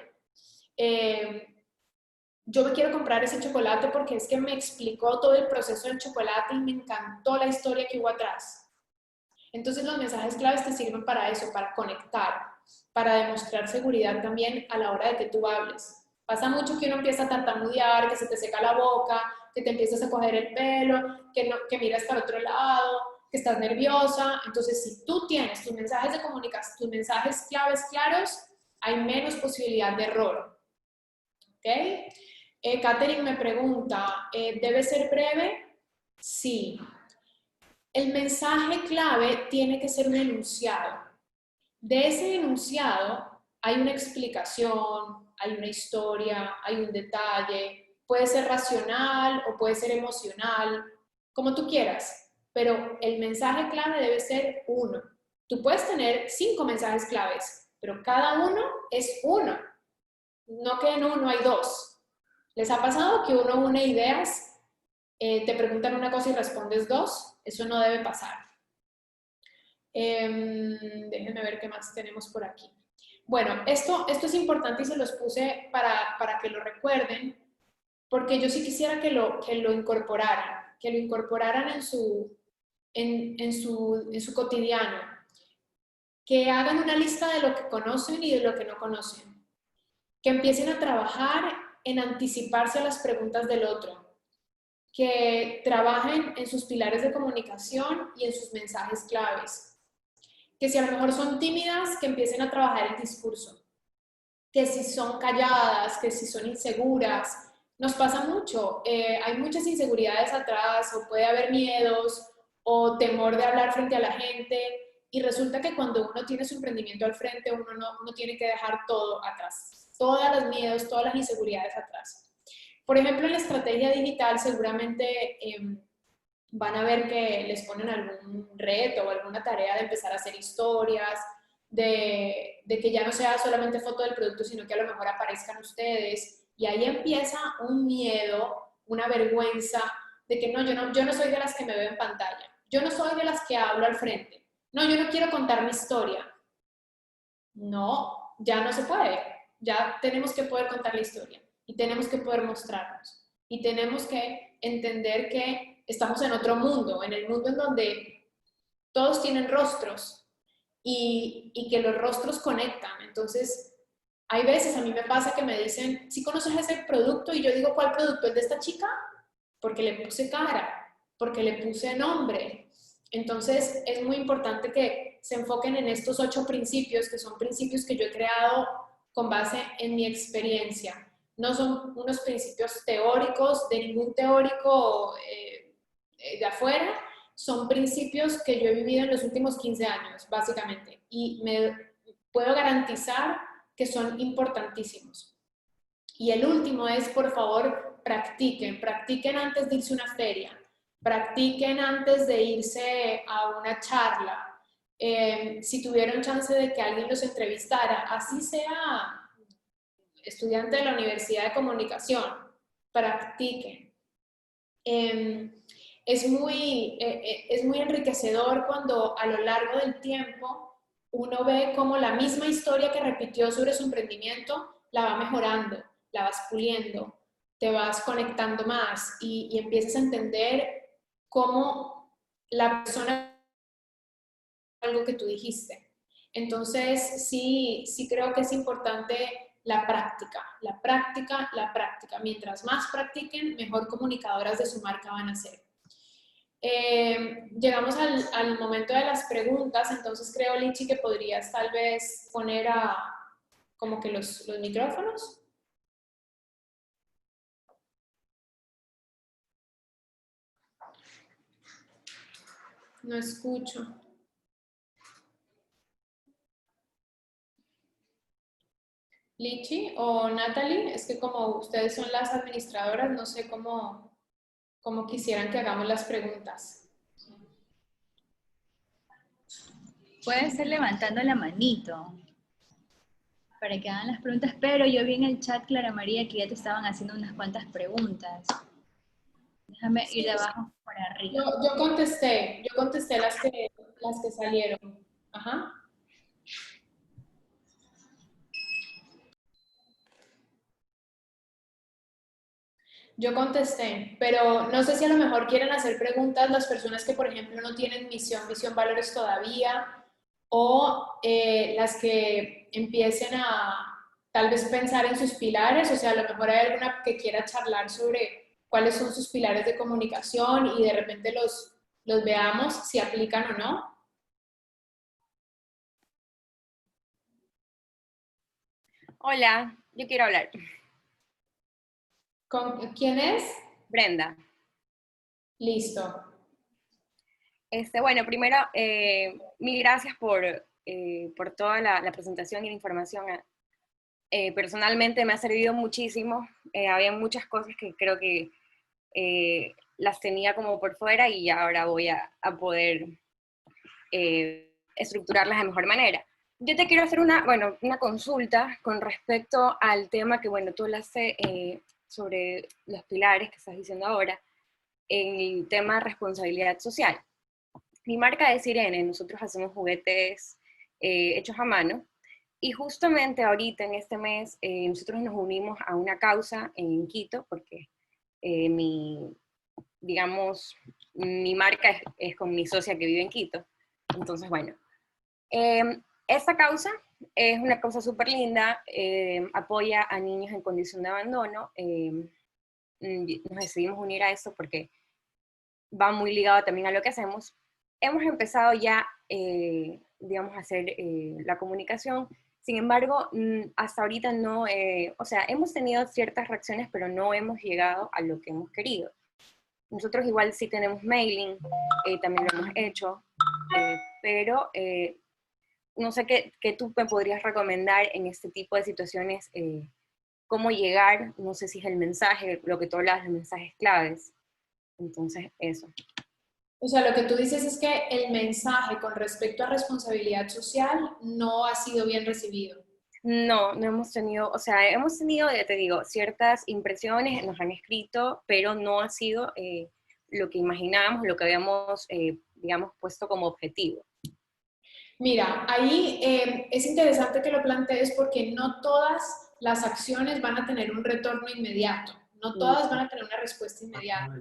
Yo me quiero comprar ese chocolate porque es que me explicó todo el proceso del chocolate y me encantó la historia que hubo atrás. Entonces los mensajes claves te sirven para eso, para conectar, para demostrar seguridad también a la hora de que tú hables. Pasa mucho que uno empieza a tartamudear, que se te seca la boca, que te empiezas a coger el pelo, que miras para otro lado, que estás nerviosa. Entonces, si tú tienes tus mensajes de comunicación, tus mensajes claves claros, hay menos posibilidad de error. ¿Ok? Catherine me pregunta, ¿debe ser breve? Sí. El mensaje clave tiene que ser un enunciado. De ese enunciado hay una explicación, hay una historia, hay un detalle, puede ser racional o puede ser emocional, como tú quieras, pero el mensaje clave debe ser uno. Tú puedes tener 5 mensajes claves, pero cada uno es uno. No que en uno hay 2. ¿Les ha pasado que uno une ideas, te preguntan una cosa y respondes 2? Eso no debe pasar. Déjenme ver qué más tenemos por aquí. Bueno, esto es importante y se los puse para que lo recuerden, porque yo sí quisiera que lo incorporaran en su cotidiano, que hagan una lista de lo que conocen y de lo que no conocen, que empiecen a trabajar en anticiparse a las preguntas del otro, que trabajen en sus pilares de comunicación y en sus mensajes claves, que si a lo mejor son tímidas, que empiecen a trabajar el discurso, que si son calladas, que si son inseguras. Nos pasa mucho, hay muchas inseguridades atrás, o puede haber miedos o temor de hablar frente a la gente, y resulta que cuando uno tiene su emprendimiento al frente, uno no tiene que dejar todo atrás, todos los miedos, todas las inseguridades atrás. Por ejemplo, en la estrategia digital seguramente van a ver que les ponen algún reto o alguna tarea de empezar a hacer historias, de que ya no sea solamente foto del producto, sino que a lo mejor aparezcan ustedes. Y ahí empieza un miedo, una vergüenza de que no, yo no soy de las que me veo en pantalla. Yo no soy de las que hablo al frente. No, yo no quiero contar mi historia. No, ya no se puede. Ya tenemos que poder contar la historia y tenemos que poder mostrarnos y tenemos que entender que estamos en otro mundo, en el mundo en donde todos tienen rostros y que los rostros conectan. Entonces, hay veces a mí me pasa que me dicen, ¿sí conoces ese producto? Y yo digo, ¿cuál producto? ¿Es de esta chica? Porque le puse cara, porque le puse nombre. Entonces, es muy importante que se enfoquen en estos 8 principios, que son principios que yo he creado con base en mi experiencia. No son unos principios teóricos de ningún teórico de afuera, son principios que yo he vivido en los últimos 15 años, básicamente. Y me puedo garantizar que son importantísimos. Y el último es, por favor, practiquen antes de irse a una feria, practiquen antes de irse a una charla. Si tuvieron chance de que alguien los entrevistara, así sea estudiante de la Universidad de Comunicación, practiquen. Es muy enriquecedor cuando a lo largo del tiempo uno ve cómo la misma historia que repitió sobre su emprendimiento la va mejorando, la vas puliendo, te vas conectando más y empiezas a entender cómo la persona algo que tú dijiste. Entonces, sí creo que es importante la práctica, la práctica, la práctica. Mientras más practiquen, mejor comunicadoras de su marca van a ser. Llegamos al momento de las preguntas, entonces creo, Lichi, que podrías tal vez poner como que los micrófonos. No escucho. Lichi o Natalie, es que como ustedes son las administradoras, no sé cómo quisieran que hagamos las preguntas. Puede ser levantando la manito para que hagan las preguntas, pero yo vi en el chat, Clara María, que ya te estaban haciendo unas cuantas preguntas. Déjame ir de abajo para arriba. Yo contesté las que salieron. Ajá. Yo contesté, pero no sé si a lo mejor quieren hacer preguntas las personas que, por ejemplo, no tienen misión, visión, valores todavía, o las que empiecen a tal vez pensar en sus pilares, o sea, a lo mejor hay alguna que quiera charlar sobre cuáles son sus pilares de comunicación y de repente los veamos si aplican o no. Hola, yo quiero hablar. ¿Quién es? Brenda. Listo. Bueno, primero, mil gracias por toda la presentación y la información. Personalmente me ha servido muchísimo. Había muchas cosas que creo que las tenía como por fuera y ahora voy a poder estructurarlas de mejor manera. Yo te quiero hacer una consulta con respecto al tema que, tú hablaste sobre los pilares que estás diciendo ahora, en el tema de responsabilidad social. Mi marca es Irene, nosotros hacemos juguetes hechos a mano, y justamente ahorita en este mes nosotros nos unimos a una causa en Quito, porque mi marca es con mi socia que vive en Quito. Entonces, esta causa es una causa súper linda, apoya a niños en condición de abandono. Nos decidimos unir a esto porque va muy ligado también a lo que hacemos. Hemos empezado ya, a hacer la comunicación. Sin embargo, hasta ahorita no, hemos tenido ciertas reacciones, pero no hemos llegado a lo que hemos querido. Nosotros igual sí tenemos mailing, también lo hemos hecho, pero no sé qué tú me podrías recomendar en este tipo de situaciones, cómo llegar, no sé si es el mensaje, lo que tú hablas, los mensajes claves. Entonces, eso. O sea, lo que tú dices es que el mensaje con respecto a responsabilidad social no ha sido bien recibido. No hemos tenido, hemos tenido, ya te digo, ciertas impresiones, nos han escrito, pero no ha sido lo que imaginábamos, lo que habíamos, puesto como objetivo. Mira, ahí es interesante que lo plantees porque no todas las acciones van a tener un retorno inmediato. No todas van a tener una respuesta inmediata.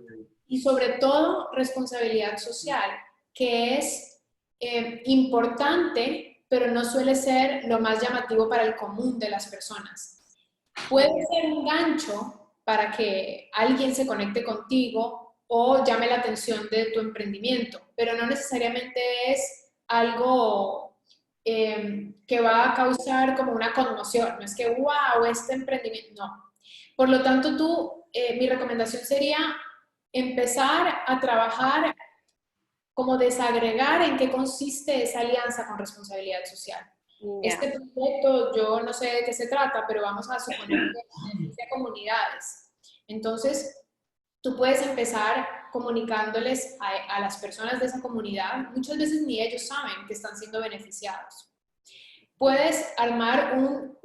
Y sobre todo, responsabilidad social, que es importante, pero no suele ser lo más llamativo para el común de las personas. Puede ser un gancho para que alguien se conecte contigo o llame la atención de tu emprendimiento, pero no necesariamente es algo que va a causar como una conmoción. No es que, wow, este emprendimiento, no. Por lo tanto, mi recomendación sería empezar a trabajar como desagregar en qué consiste esa alianza con responsabilidad social. Este proyecto, yo no sé de qué se trata, pero vamos a suponer que beneficia a comunidades. Entonces, tú puedes empezar comunicándoles a las personas de esa comunidad. Muchas veces ni ellos saben que están siendo beneficiados. Puedes armar un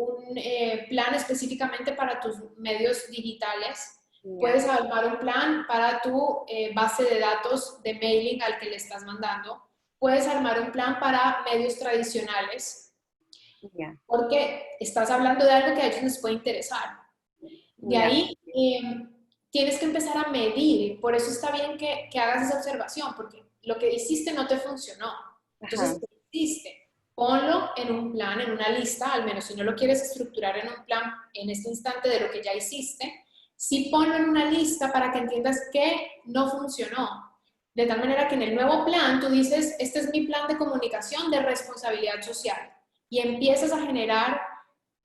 plan específicamente para tus medios digitales. Puedes armar un plan para tu base de datos de mailing al que le estás mandando. Puedes armar un plan para medios tradicionales. Porque estás hablando de algo que a ellos les puede interesar. De ahí tienes que empezar a medir. Por eso está bien que hagas esa observación, porque lo que hiciste no te funcionó. Entonces, ¿qué hiciste? Ponlo en un plan, en una lista, al menos si no lo quieres estructurar en un plan en este instante de lo que ya hiciste, sí ponlo en una lista para que entiendas qué no funcionó. De tal manera que en el nuevo plan tú dices, este es mi plan de comunicación de responsabilidad social. Y empiezas a generar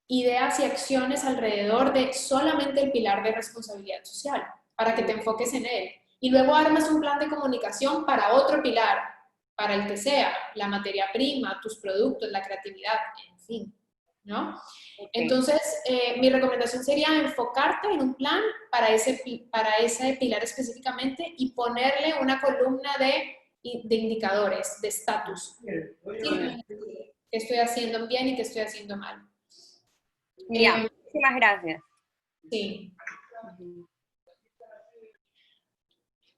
ideas y acciones alrededor de solamente el pilar de responsabilidad social, para que te enfoques en él. Y luego armas un plan de comunicación para otro pilar, para el que sea, la materia prima, tus productos, la creatividad, en fin, ¿no? Entonces, mi recomendación sería enfocarte en un plan para ese pilar específicamente y ponerle una columna de indicadores, de estatus. ¿Qué estoy haciendo bien y qué estoy haciendo mal? Muchísimas gracias. Sí.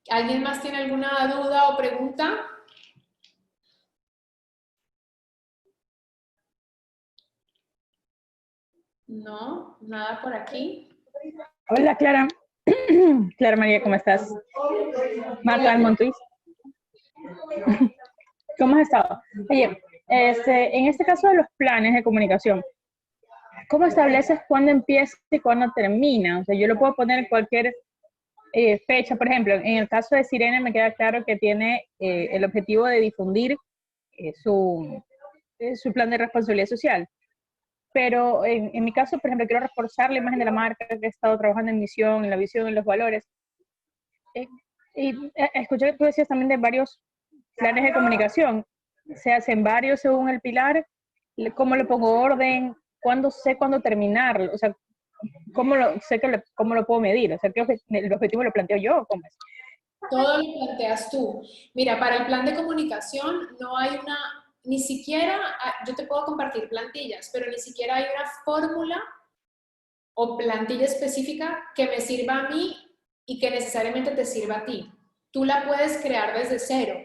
¿Alguien más tiene alguna duda o pregunta? No, nada por aquí. Hola, Clara. Clara María, ¿cómo estás? Marta del Montuís. ¿Cómo has estado? Oye, en este caso de los planes de comunicación, ¿cómo estableces cuándo empieza y cuándo termina? O sea, yo lo puedo poner en cualquier fecha. Por ejemplo, en el caso de Sirene me queda claro que tiene el objetivo de difundir su plan de responsabilidad social. Pero en mi caso, por ejemplo, quiero reforzar la imagen de la marca, que he estado trabajando en misión, en la visión, en los valores. Escuché que tú decías también de varios planes de comunicación. Se hacen varios según el pilar. ¿Cómo le pongo orden? ¿Cuándo sé cuándo terminarlo? O sea, ¿cómo lo puedo medir? O sea, ¿el objetivo lo planteo yo? ¿Cómo es? Todo lo planteas tú. Mira, para el plan de comunicación no hay ni siquiera, yo te puedo compartir plantillas, pero ni siquiera hay una fórmula o plantilla específica que me sirva a mí y que necesariamente te sirva a ti. Tú la puedes crear desde cero.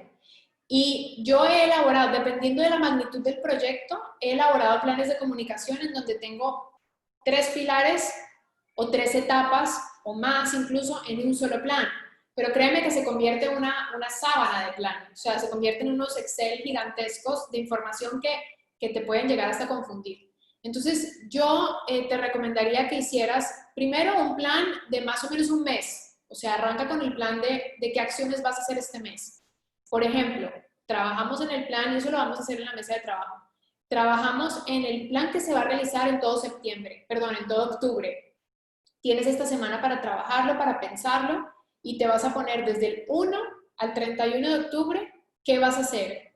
Y yo he elaborado, dependiendo de la magnitud del proyecto, he elaborado planes de comunicación en donde tengo 3 pilares o 3 etapas o más incluso en un solo plan. Pero créeme que se convierte en una sábana de plan. O sea, se convierte en unos Excel gigantescos de información que te pueden llegar hasta confundir. Entonces, yo te recomendaría que hicieras primero un plan de más o menos un mes. O sea, arranca con el plan de qué acciones vas a hacer este mes. Por ejemplo, trabajamos en el plan, y eso lo vamos a hacer en la mesa de trabajo. Trabajamos en el plan que se va a realizar en todo en todo octubre. Tienes esta semana para trabajarlo, para pensarlo, y te vas a poner desde el 1 al 31 de octubre, ¿qué vas a hacer?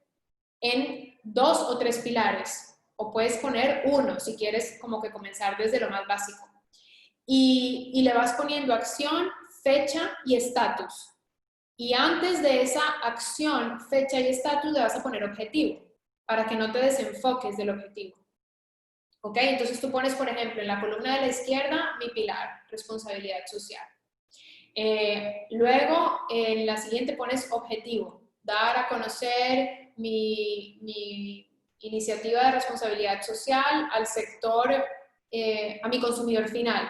En 2 o 3 pilares. O puedes poner 1 si quieres como que comenzar desde lo más básico. Y le vas poniendo acción, fecha y estatus. Y antes de esa acción, fecha y estatus le vas a poner objetivo, para que no te desenfoques del objetivo. ¿Ok? Entonces tú pones, por ejemplo, en la columna de la izquierda, mi pilar, responsabilidad social. Luego, en la siguiente pones objetivo, dar a conocer mi iniciativa de responsabilidad social al sector, a mi consumidor final.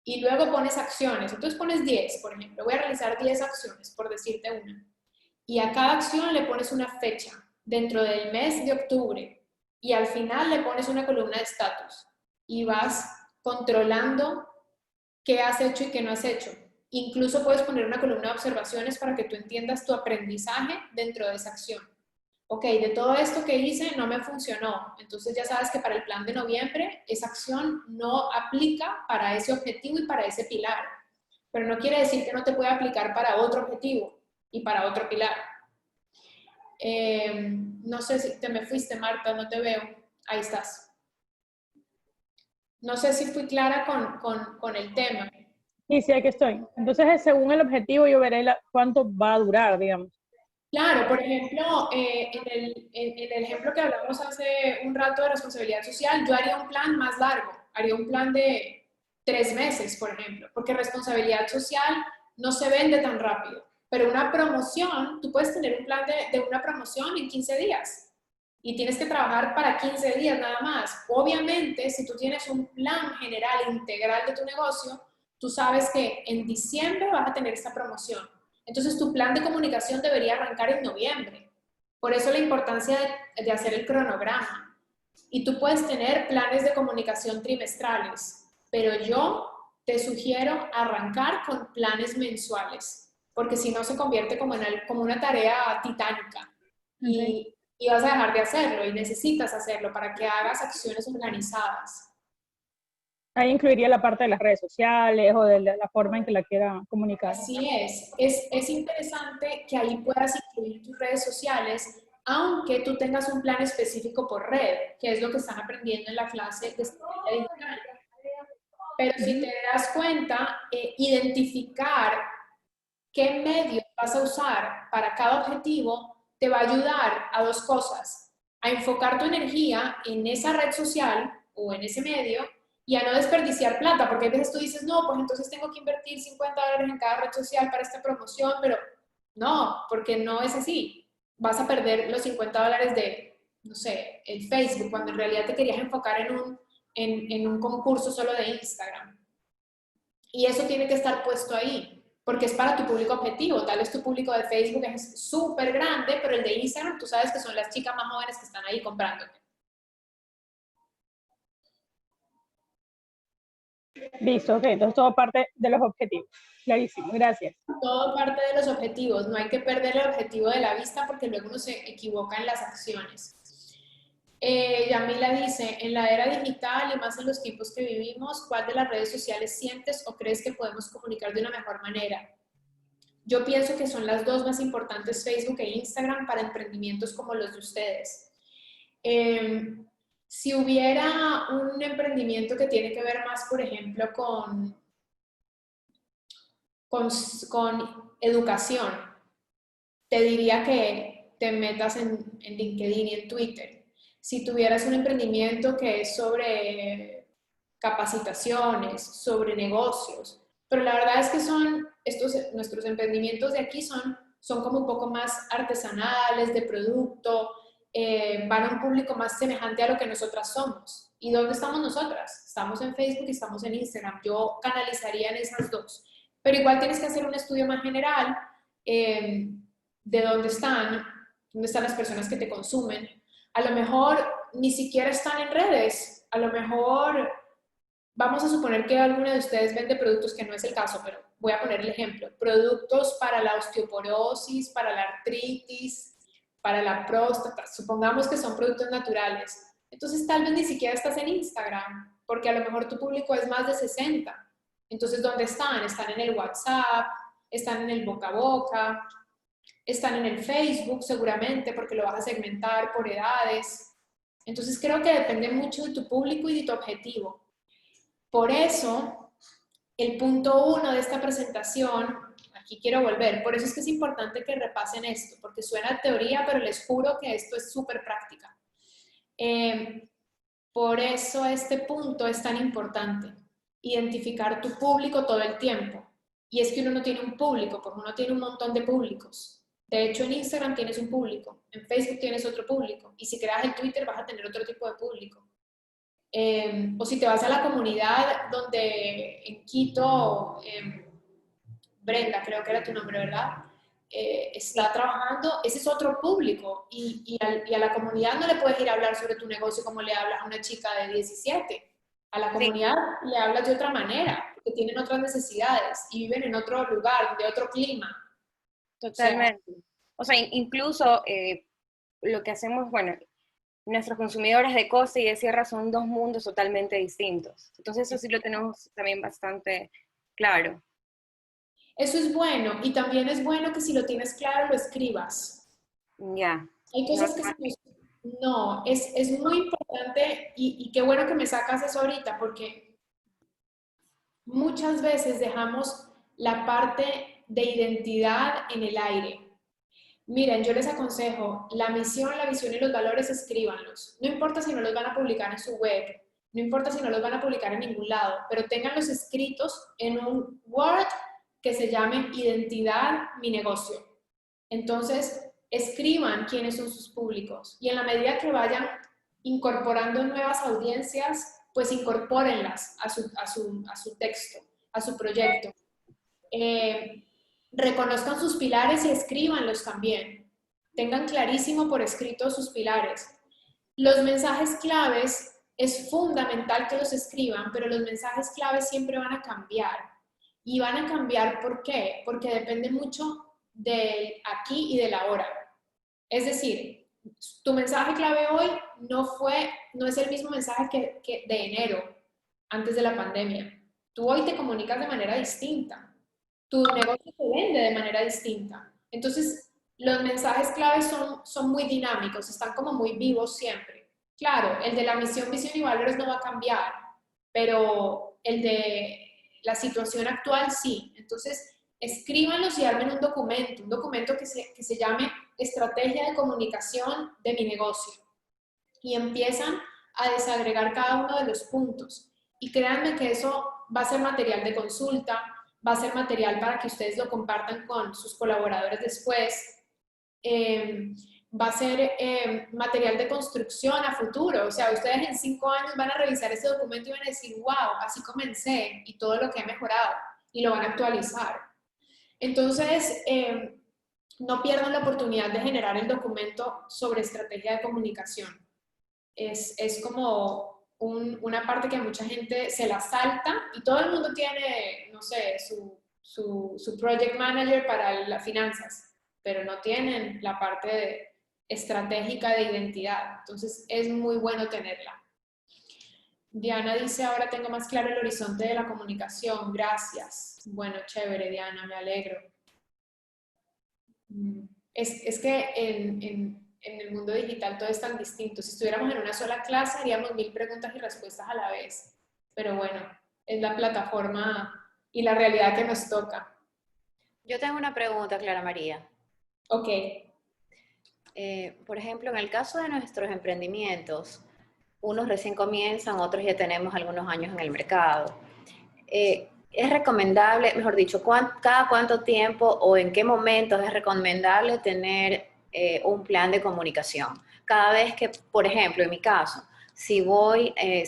y luego pones acciones. Entonces pones 10, por ejemplo. Voy a realizar 10 acciones, por decirte una. Y a cada acción le pones una fecha dentro del mes de octubre y al final le pones una columna de estatus y vas controlando qué has hecho y qué no has hecho. Incluso puedes poner una columna de observaciones para que tú entiendas tu aprendizaje dentro de esa acción. Ok, de todo esto que hice no me funcionó, entonces ya sabes que para el plan de noviembre esa acción no aplica para ese objetivo y para ese pilar, pero no quiere decir que no te pueda aplicar para otro objetivo y para otro pilar. No sé si te me fuiste, Marta, no te veo. Ahí estás. No sé si fui clara con el tema. Sí, sí, aquí estoy. Entonces, según el objetivo, yo veré cuánto va a durar, digamos. Claro, por ejemplo, en el ejemplo que hablamos hace un rato de responsabilidad social, yo haría un plan más largo, haría un plan de 3 meses, por ejemplo, porque responsabilidad social no se vende tan rápido, pero una promoción, tú puedes tener un plan de una promoción en 15 días y tienes que trabajar para 15 días nada más. Obviamente, si tú tienes un plan general, integral de tu negocio, tú sabes que en diciembre vas a tener esta promoción. Entonces, tu plan de comunicación debería arrancar en noviembre. Por eso la importancia de hacer el cronograma. Y tú puedes tener planes de comunicación trimestrales, pero yo te sugiero arrancar con planes mensuales, porque si no se convierte como una tarea titánica. Y vas a dejar de hacerlo y necesitas hacerlo para que hagas acciones organizadas. Ahí incluiría la parte de las redes sociales o de la forma en que la quiera comunicar. Así es interesante que ahí puedas incluir tus redes sociales, aunque tú tengas un plan específico por red, que es lo que están aprendiendo en la clase de estrategia digital. Pero si te das cuenta, identificar qué medios vas a usar para cada objetivo te va a ayudar a dos cosas: a enfocar tu energía en esa red social o en ese medio y a no desperdiciar plata, porque a veces tú dices, no, pues entonces tengo que invertir $50 en cada red social para esta promoción, pero no, porque no es así. Vas a perder los $50 de, no sé, el Facebook, cuando en realidad te querías enfocar en un concurso solo de Instagram. Y eso tiene que estar puesto ahí, porque es para tu público objetivo. Tal vez tu público de Facebook es súper grande, pero el de Instagram, tú sabes que son las chicas más jóvenes que están ahí comprándote. Listo, ok, entonces todo parte de los objetivos. Clarísimo, gracias. Todo parte de los objetivos, no hay que perder el objetivo de la vista porque luego uno se equivoca en las acciones. Yamila dice, en la era digital y más en los tiempos que vivimos, ¿cuál de las redes sociales sientes o crees que podemos comunicar de una mejor manera? Yo pienso que son las dos más importantes, Facebook e Instagram, para emprendimientos como los de ustedes. Si hubiera un emprendimiento que tiene que ver más, por ejemplo, con educación, te diría que te metas en LinkedIn y en Twitter. Si tuvieras un emprendimiento que es sobre capacitaciones, sobre negocios, pero la verdad es que nuestros emprendimientos de aquí son como un poco más artesanales, de producto, van a un público más semejante a lo que nosotras somos. ¿Y dónde estamos nosotras? Estamos en Facebook y estamos en Instagram. Yo canalizaría en esas dos. Pero igual tienes que hacer un estudio más general de dónde están las personas que te consumen. A lo mejor ni siquiera están en redes, a lo mejor vamos a suponer que alguno de ustedes vende productos, que no es el caso, pero voy a poner el ejemplo, productos para la osteoporosis, para la artritis, para la próstata, supongamos que son productos naturales. Entonces tal vez ni siquiera estás en Instagram, porque a lo mejor tu público es más de 60. Entonces, ¿dónde están? Están en el WhatsApp, están en el boca a boca, están en el Facebook seguramente, porque lo vas a segmentar por edades. Entonces creo que depende mucho de tu público y de tu objetivo. Por eso, el punto 1 de esta presentación, aquí quiero volver, por eso es que es importante que repasen esto, porque suena teoría, pero les juro que esto es súper práctica. Por eso este punto es tan importante, identificar tu público todo el tiempo. Y es que uno no tiene un público, porque uno tiene un montón de públicos. De hecho, en Instagram tienes un público, en Facebook tienes otro público, y si creas el Twitter vas a tener otro tipo de público. O si te vas a la comunidad donde en Quito, Brenda, creo que era tu nombre, ¿verdad? Está trabajando, ese es otro público y a la comunidad no le puedes ir a hablar sobre tu negocio como le hablas a una chica de 17. A la Sí, comunidad le hablas de otra manera, porque tienen otras necesidades y viven en otro lugar, de otro clima. O sea, totalmente. O sea, incluso lo que hacemos, bueno, nuestros consumidores de costa y de sierra son dos mundos totalmente distintos. Entonces eso sí lo tenemos también bastante claro. eso es bueno y también es bueno que si lo tienes claro lo escribas. Ya. Hay No, cosas que se nos... No, es muy importante y qué bueno que me sacas eso ahorita porque muchas veces dejamos la parte de identidad en el aire. Miren, yo les aconsejo, la misión, la visión y los valores, escríbanlos. No importa si no los van a publicar en su web, no importa si no los van a publicar en ningún lado, pero ténganlos escritos en un Word que se llame Identidad, mi negocio. Entonces, escriban quiénes son sus públicos y en la medida que vayan incorporando nuevas audiencias, pues incorpórenlas a su texto, a su proyecto. Reconozcan sus pilares y escríbanlos también. Tengan clarísimo por escrito sus pilares. Los mensajes claves es fundamental que los escriban, pero los mensajes claves siempre van a cambiar. Y van a cambiar, ¿por qué? Porque depende mucho del aquí y del ahora. Es decir, tu mensaje clave hoy no es el mismo mensaje que de enero, antes de la pandemia. Tú hoy te comunicas de manera distinta. Tu negocio se vende de manera distinta. Entonces, los mensajes claves son muy dinámicos, están como muy vivos siempre. Claro, el de la misión, visión y valores no va a cambiar, pero el de la situación actual sí. Entonces, escríbanlos y armen un documento que se llame Estrategia de Comunicación de mi negocio. Y empiezan a desagregar cada uno de los puntos. Y créanme que eso va a ser material de consulta, va a ser material para que ustedes lo compartan con sus colaboradores después. Va a ser material de construcción a futuro. O sea, ustedes en 5 años van a revisar ese documento y van a decir, wow, así comencé y todo lo que he mejorado y lo van a actualizar. Entonces, no pierdan la oportunidad de generar el documento sobre estrategia de comunicación. Es como una parte que a mucha gente se la salta y todo el mundo tiene, no sé, su project manager para las finanzas, pero no tienen la parte estratégica de identidad. Entonces es muy bueno tenerla. Diana dice, ahora tengo más claro el horizonte de la comunicación. Gracias. Bueno, chévere, Diana, me alegro. Es que en el mundo digital todo es tan distinto. Si estuviéramos en una sola clase, haríamos 1000 preguntas y respuestas a la vez. Pero bueno, es la plataforma y la realidad que nos toca. Yo tengo una pregunta, Clara María. Ok. Por ejemplo, en el caso de nuestros emprendimientos, unos recién comienzan, otros ya tenemos algunos años en el mercado. ¿Es recomendable, mejor dicho, cada cuánto tiempo o en qué momentos es recomendable tener un plan de comunicación? Cada vez que, por ejemplo, en mi caso, si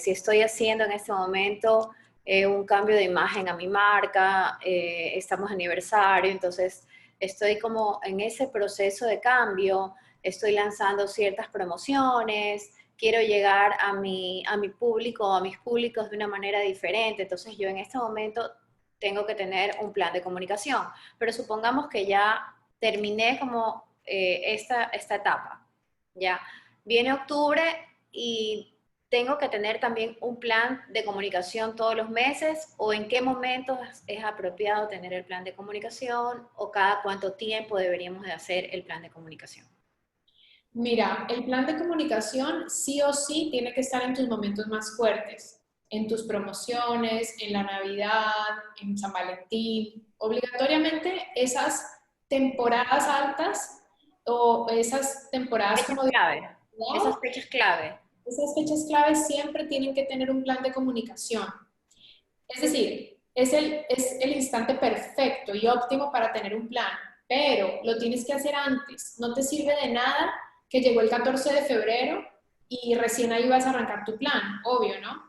estoy haciendo en este momento un cambio de imagen a mi marca, estamos aniversario, entonces estoy como en ese proceso de cambio, estoy lanzando ciertas promociones, quiero llegar a mi público, a mis públicos de una manera diferente. Entonces yo en este momento tengo que tener un plan de comunicación. Pero supongamos que ya terminé como esta etapa. Ya viene octubre y tengo que tener también un plan de comunicación todos los meses, o en qué momentos es apropiado tener el plan de comunicación, o cada cuánto tiempo deberíamos de hacer el plan de comunicación. Mira, el plan de comunicación sí o sí tiene que estar en tus momentos más fuertes, en tus promociones, en la Navidad, en San Valentín. Obligatoriamente esas temporadas altas o esas temporadas Fechas como de... clave. Esas fechas clave. Esas fechas claves siempre tienen que tener un plan de comunicación. Es decir, es el instante perfecto y óptimo para tener un plan, pero lo tienes que hacer antes. No te sirve de nada que llegó el 14 de febrero y recién ahí vas a arrancar tu plan, obvio, ¿no?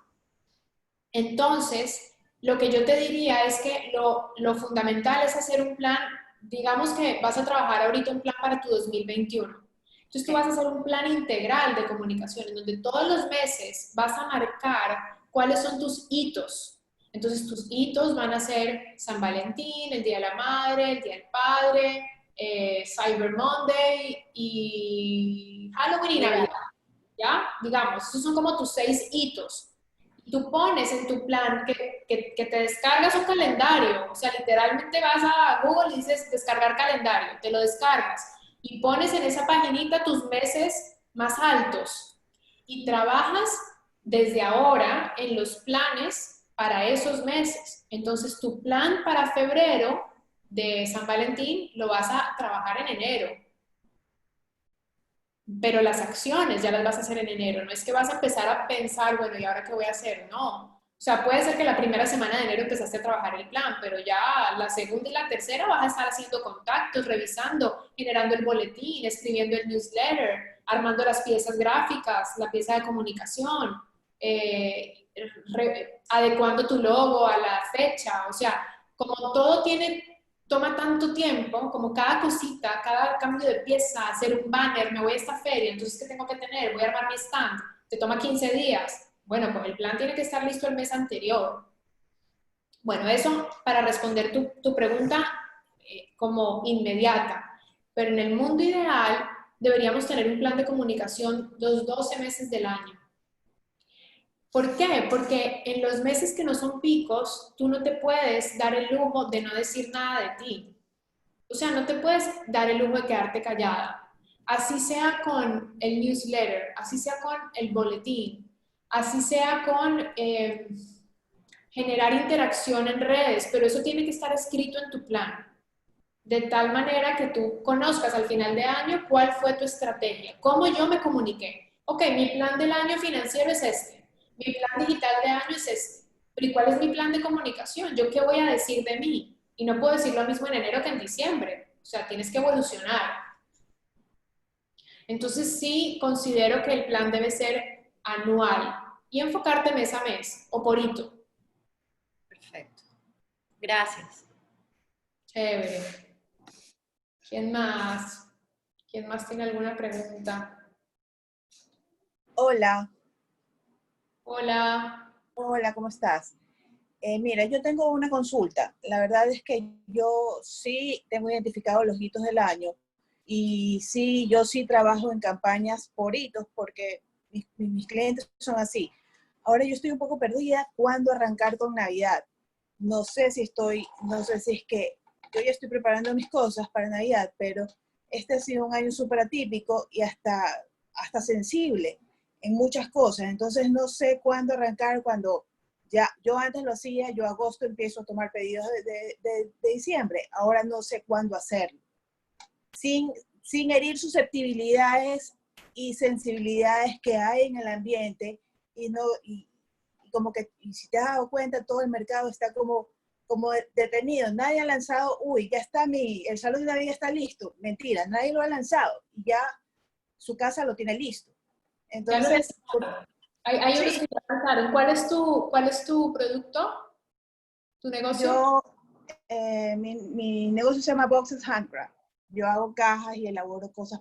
Entonces, lo que yo te diría es que lo fundamental es hacer un plan, digamos que vas a trabajar ahorita un plan para tu 2021. Entonces tú vas a hacer un plan integral de comunicación en donde todos los meses vas a marcar cuáles son tus hitos. Entonces tus hitos van a ser San Valentín, el Día de la Madre, el Día del Padre, Cyber Monday y Halloween y Navidad, ¿ya? Digamos, esos son como tus 6 hitos. Tú pones en tu plan que te descargas un calendario, o sea, literalmente vas a Google y dices descargar calendario, te lo descargas y pones en esa paginita tus meses más altos y trabajas desde ahora en los planes para esos meses. Entonces, tu plan para febrero de San Valentín lo vas a trabajar en enero. Pero las acciones ya las vas a hacer en enero, no es que vas a empezar a pensar, bueno, ¿y ahora qué voy a hacer? No. O sea, puede ser que la primera semana de enero empezaste a trabajar el plan, pero ya la segunda y la tercera vas a estar haciendo contactos, revisando, generando el boletín, escribiendo el newsletter, armando las piezas gráficas, la pieza de comunicación, adecuando tu logo a la fecha. O sea, como todo toma tanto tiempo, como cada cosita, cada cambio de pieza, hacer un banner, me voy a esta feria, entonces ¿qué tengo que tener? Voy a armar mi stand, te toma 15 días. Bueno, pues el plan tiene que estar listo el mes anterior. Bueno, eso para responder tu pregunta como inmediata. Pero en el mundo ideal deberíamos tener un plan de comunicación los 12 meses del año. ¿Por qué? Porque en los meses que no son picos, tú no te puedes dar el lujo de no decir nada de ti. O sea, no te puedes dar el lujo de quedarte callada. Así sea con el newsletter, así sea con el boletín, así sea con generar interacción en redes, pero eso tiene que estar escrito en tu plan. De tal manera que tú conozcas al final de año cuál fue tu estrategia, cómo yo me comuniqué. Ok, mi plan del año financiero es este, mi plan digital de año es este, pero ¿y cuál es mi plan de comunicación? ¿Yo qué voy a decir de mí? Y no puedo decir lo mismo en enero que en diciembre. O sea, tienes que evolucionar. Entonces sí considero que el plan debe ser anual y enfocarte mes a mes o por hito. Perfecto. Gracias. Chévere. ¿Quién más? ¿Quién más tiene alguna pregunta? Hola, Hola. hola, ¿cómo estás? Mira, yo tengo una consulta. La verdad es que yo sí tengo identificado los hitos del año y sí, yo sí trabajo en campañas por hitos porque mis clientes son así. Ahora yo estoy un poco perdida cuándo arrancar con Navidad. No sé si es que yo ya estoy preparando mis cosas para Navidad, pero este ha sido un año súper atípico y hasta sensible en muchas cosas. Entonces no sé cuándo arrancar, cuando ya, yo antes lo hacía, yo agosto empiezo a tomar pedidos de diciembre, ahora no sé cuándo hacerlo. Sin herir susceptibilidades y sensibilidades que hay en el ambiente y como que, y si te has dado cuenta, todo el mercado está como detenido. Nadie ha lanzado, uy, ya está el salón de Navidad está listo. Mentira, nadie lo ha lanzado y ya su casa lo tiene listo. Entonces, hay unos sí, que ya lanzaron. ¿Cuál es tu producto? ¿Tu negocio? mi negocio se llama Boxes Handcraft. Yo hago cajas y elaboro cosas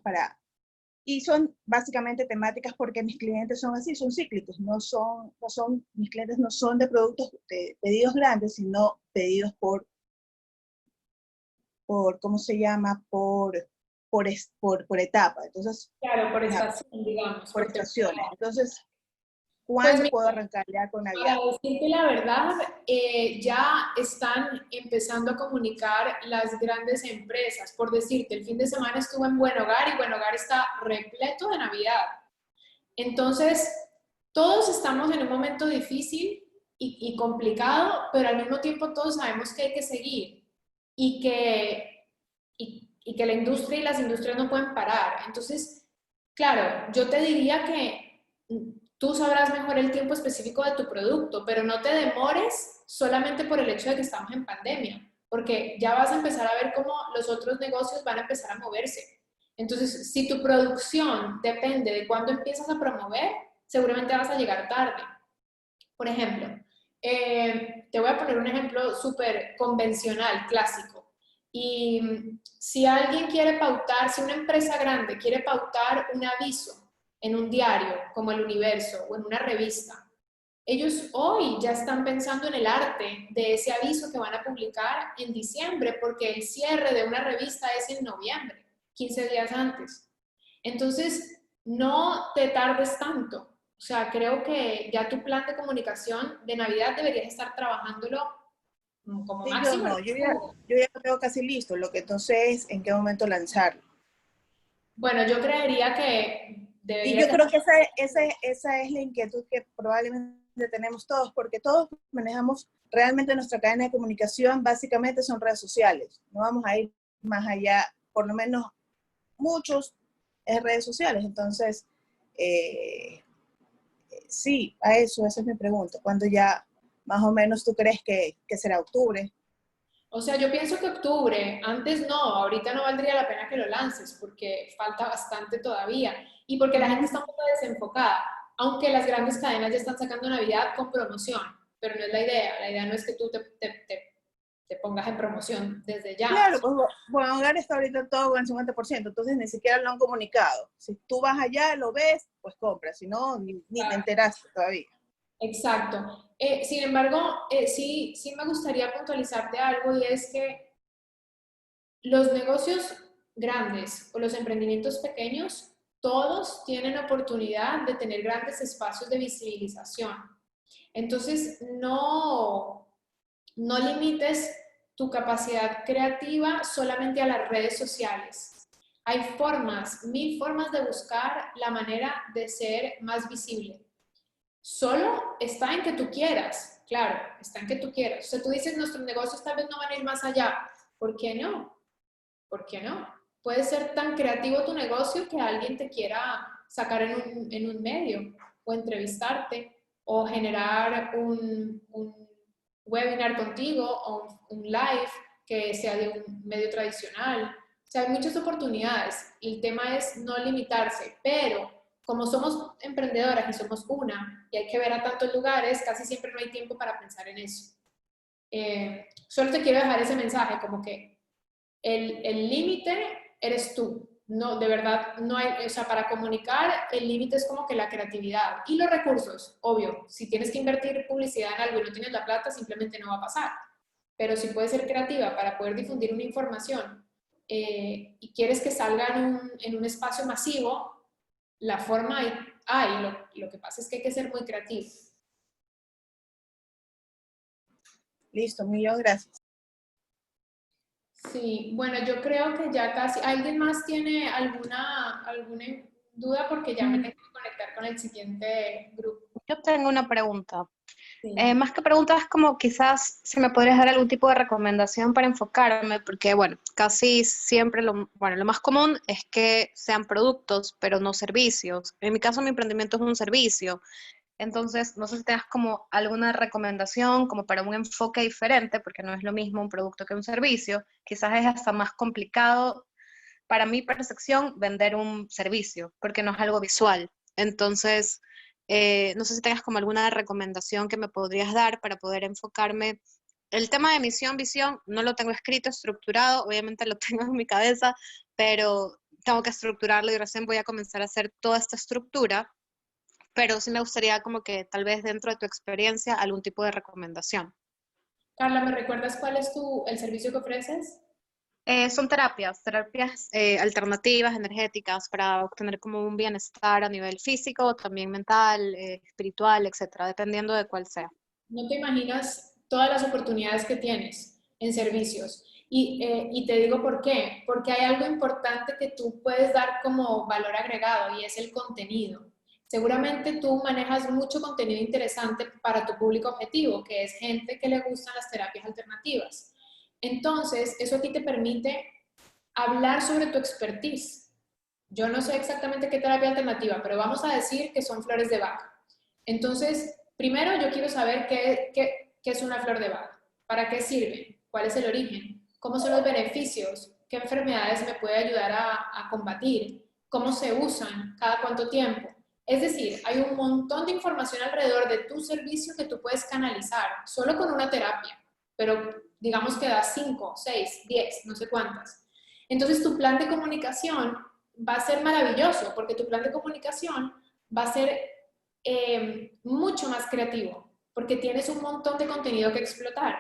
y son básicamente temáticas porque mis clientes son así, son cíclicos, mis clientes no son de productos, de pedidos grandes, sino pedidos por ¿cómo se llama? Por etapa. Entonces, Claro, por estación, digamos. por estaciones. Entonces, Pues ¿cuándo puedo mira, arrancar ya con para Navidad? decirte la verdad, ya están empezando a comunicar las grandes empresas. Por decirte, el fin de semana estuve en Buen Hogar y Buen Hogar está repleto de Navidad. Entonces, todos estamos en un momento difícil y complicado, pero al mismo tiempo todos sabemos que hay que seguir y que la industria y las industrias no pueden parar. Entonces, claro, yo te diría que tú sabrás mejor el tiempo específico de tu producto, pero no te demores solamente por el hecho de que estamos en pandemia, porque ya vas a empezar a ver cómo los otros negocios van a empezar a moverse. Entonces, si tu producción depende de cuándo empiezas a promover, seguramente vas a llegar tarde. Por ejemplo, te voy a poner un ejemplo súper convencional, clásico. Y si alguien quiere pautar, si una empresa grande quiere pautar un aviso en un diario como El Universo o en una revista, ellos hoy ya están pensando en el arte de ese aviso que van a publicar en diciembre, porque el cierre de una revista es en noviembre, 15 días antes. Entonces, no te tardes tanto. O sea, creo que ya tu plan de comunicación de Navidad deberías estar trabajándolo como Sí, yo máximo. no, yo ya lo tengo casi listo, lo que entonces es en qué momento lanzarlo. Bueno, yo creería que Y deberías... yo creo que esa es la inquietud que probablemente tenemos todos, porque todos manejamos realmente nuestra cadena de comunicación, básicamente son redes sociales. No vamos a ir más allá, por lo menos muchos es redes sociales. Entonces, sí, a eso, esa es mi pregunta. ¿Cuándo ya más o menos tú crees que será octubre? O sea, yo pienso que octubre, antes no, ahorita no valdría la pena que lo lances porque falta bastante todavía y porque la gente está un poco desenfocada, aunque las grandes cadenas ya están sacando Navidad con promoción, pero no es la idea no es que tú te pongas en promoción desde ya. Claro, pues bueno, Hogar está ahorita todo en 50%, entonces ni siquiera lo han comunicado. Si tú vas allá, lo ves, pues compras, si no, ni te enteraste todavía. Exacto. Sin embargo, sí me gustaría puntualizarte algo y es que los negocios grandes o los emprendimientos pequeños, todos tienen oportunidad de tener grandes espacios de visibilización. Entonces, no limites tu capacidad creativa solamente a las redes sociales. Hay formas, 1000 formas de buscar la manera de ser más visible. Solo está en que tú quieras, claro, está en que tú quieras. O sea, tú dices, nuestros negocios tal vez no van a ir más allá. ¿Por qué no? ¿Por qué no? Puede ser tan creativo tu negocio que alguien te quiera sacar en un medio o entrevistarte o generar un webinar contigo o un live que sea de un medio tradicional. O sea, hay muchas oportunidades. El tema es no limitarse, pero como somos emprendedoras y somos una y hay que ver a tantos lugares, casi siempre no hay tiempo para pensar en eso. Solo te quiero dejar ese mensaje como que el límite eres tú. No, de verdad, no hay, o sea, para comunicar el límite es como que la creatividad y los recursos, obvio. Si tienes que invertir publicidad en algo y no tienes la plata, simplemente no va a pasar. Pero si puedes ser creativa para poder difundir una información y quieres que salga en un espacio masivo, la forma hay. Lo que pasa es que hay que ser muy creativo. Listo, millón gracias. Sí, bueno, yo creo que ya casi. ¿Alguien más tiene alguna duda? Porque ya me tengo que conectar con el siguiente grupo. Yo tengo una pregunta. Sí. Más que preguntas, como quizás si me podrías dar algún tipo de recomendación para enfocarme, porque bueno, casi siempre lo más común es que sean productos, pero no servicios. En mi caso, mi emprendimiento es un servicio. Entonces, no sé si tengas como alguna recomendación como para un enfoque diferente, porque no es lo mismo un producto que un servicio. Quizás es hasta más complicado para mi percepción vender un servicio, porque no es algo visual. Entonces, no sé si tengas como alguna recomendación que me podrías dar para poder enfocarme. El tema de misión, visión, no lo tengo escrito, estructurado, obviamente lo tengo en mi cabeza, pero tengo que estructurarlo y recién voy a comenzar a hacer toda esta estructura, pero sí me gustaría como que tal vez dentro de tu experiencia algún tipo de recomendación. Carla, ¿me recuerdas cuál es el servicio que ofreces? Son terapias alternativas, energéticas, para obtener como un bienestar a nivel físico, también mental, espiritual, etcétera, dependiendo de cuál sea. No te imaginas todas las oportunidades que tienes en servicios. Y te digo por qué. Porque hay algo importante que tú puedes dar como valor agregado y es el contenido. Seguramente tú manejas mucho contenido interesante para tu público objetivo, que es gente que le gustan las terapias alternativas. Entonces, eso a ti te permite hablar sobre tu expertise. Yo no sé exactamente qué terapia alternativa, pero vamos a decir que son flores de Bach. Entonces, primero yo quiero saber qué es una flor de Bach, para qué sirven, cuál es el origen, cómo son los beneficios qué enfermedades me puede ayudar a combatir, cómo se usan, cada cuánto tiempo. Es decir, hay un montón de información alrededor de tu servicio que tú puedes canalizar solo con una terapia, pero digamos que das 5, 6, 10, no sé cuántas. Entonces tu plan de comunicación va a ser maravilloso, porque tu plan de comunicación va a ser mucho más creativo, porque tienes un montón de contenido que explotar.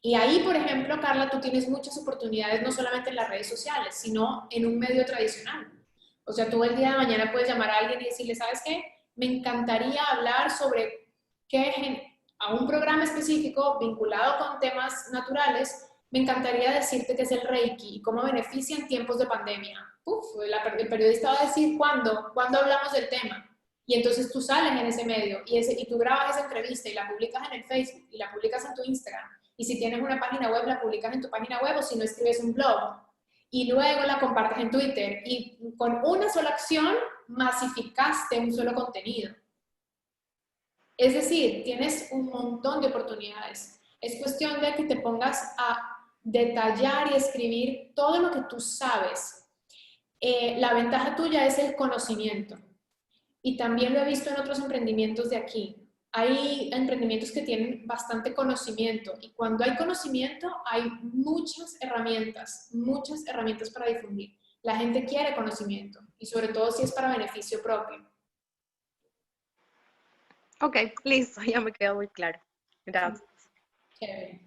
Y ahí, por ejemplo, Carla, tú tienes muchas oportunidades, no solamente en las redes sociales, sino en un medio tradicional. O sea, tú el día de mañana puedes llamar a alguien y decirle, ¿sabes qué? Me encantaría hablar sobre a un programa específico vinculado con temas naturales, me encantaría decirte qué es el Reiki y cómo beneficia en tiempos de pandemia. El periodista va a decir, ¿cuándo hablamos del tema? Y entonces tú sales en ese medio y tú grabas esa entrevista y la publicas en el Facebook y la publicas en tu Instagram. Y si tienes una página web, la publicas en tu página web, o si no, escribes un blog. Y luego la compartes en Twitter. Y con una sola acción masificaste un solo contenido. Es decir, tienes un montón de oportunidades. Es cuestión de que te pongas a detallar y escribir todo lo que tú sabes. La ventaja tuya es el conocimiento. Y también lo he visto en otros emprendimientos de aquí. Hay emprendimientos que tienen bastante conocimiento, y cuando hay conocimiento hay muchas herramientas para difundir. La gente quiere conocimiento, y sobre todo si es para beneficio propio. Ok, listo, ya me quedó muy claro. Gracias. Chévere.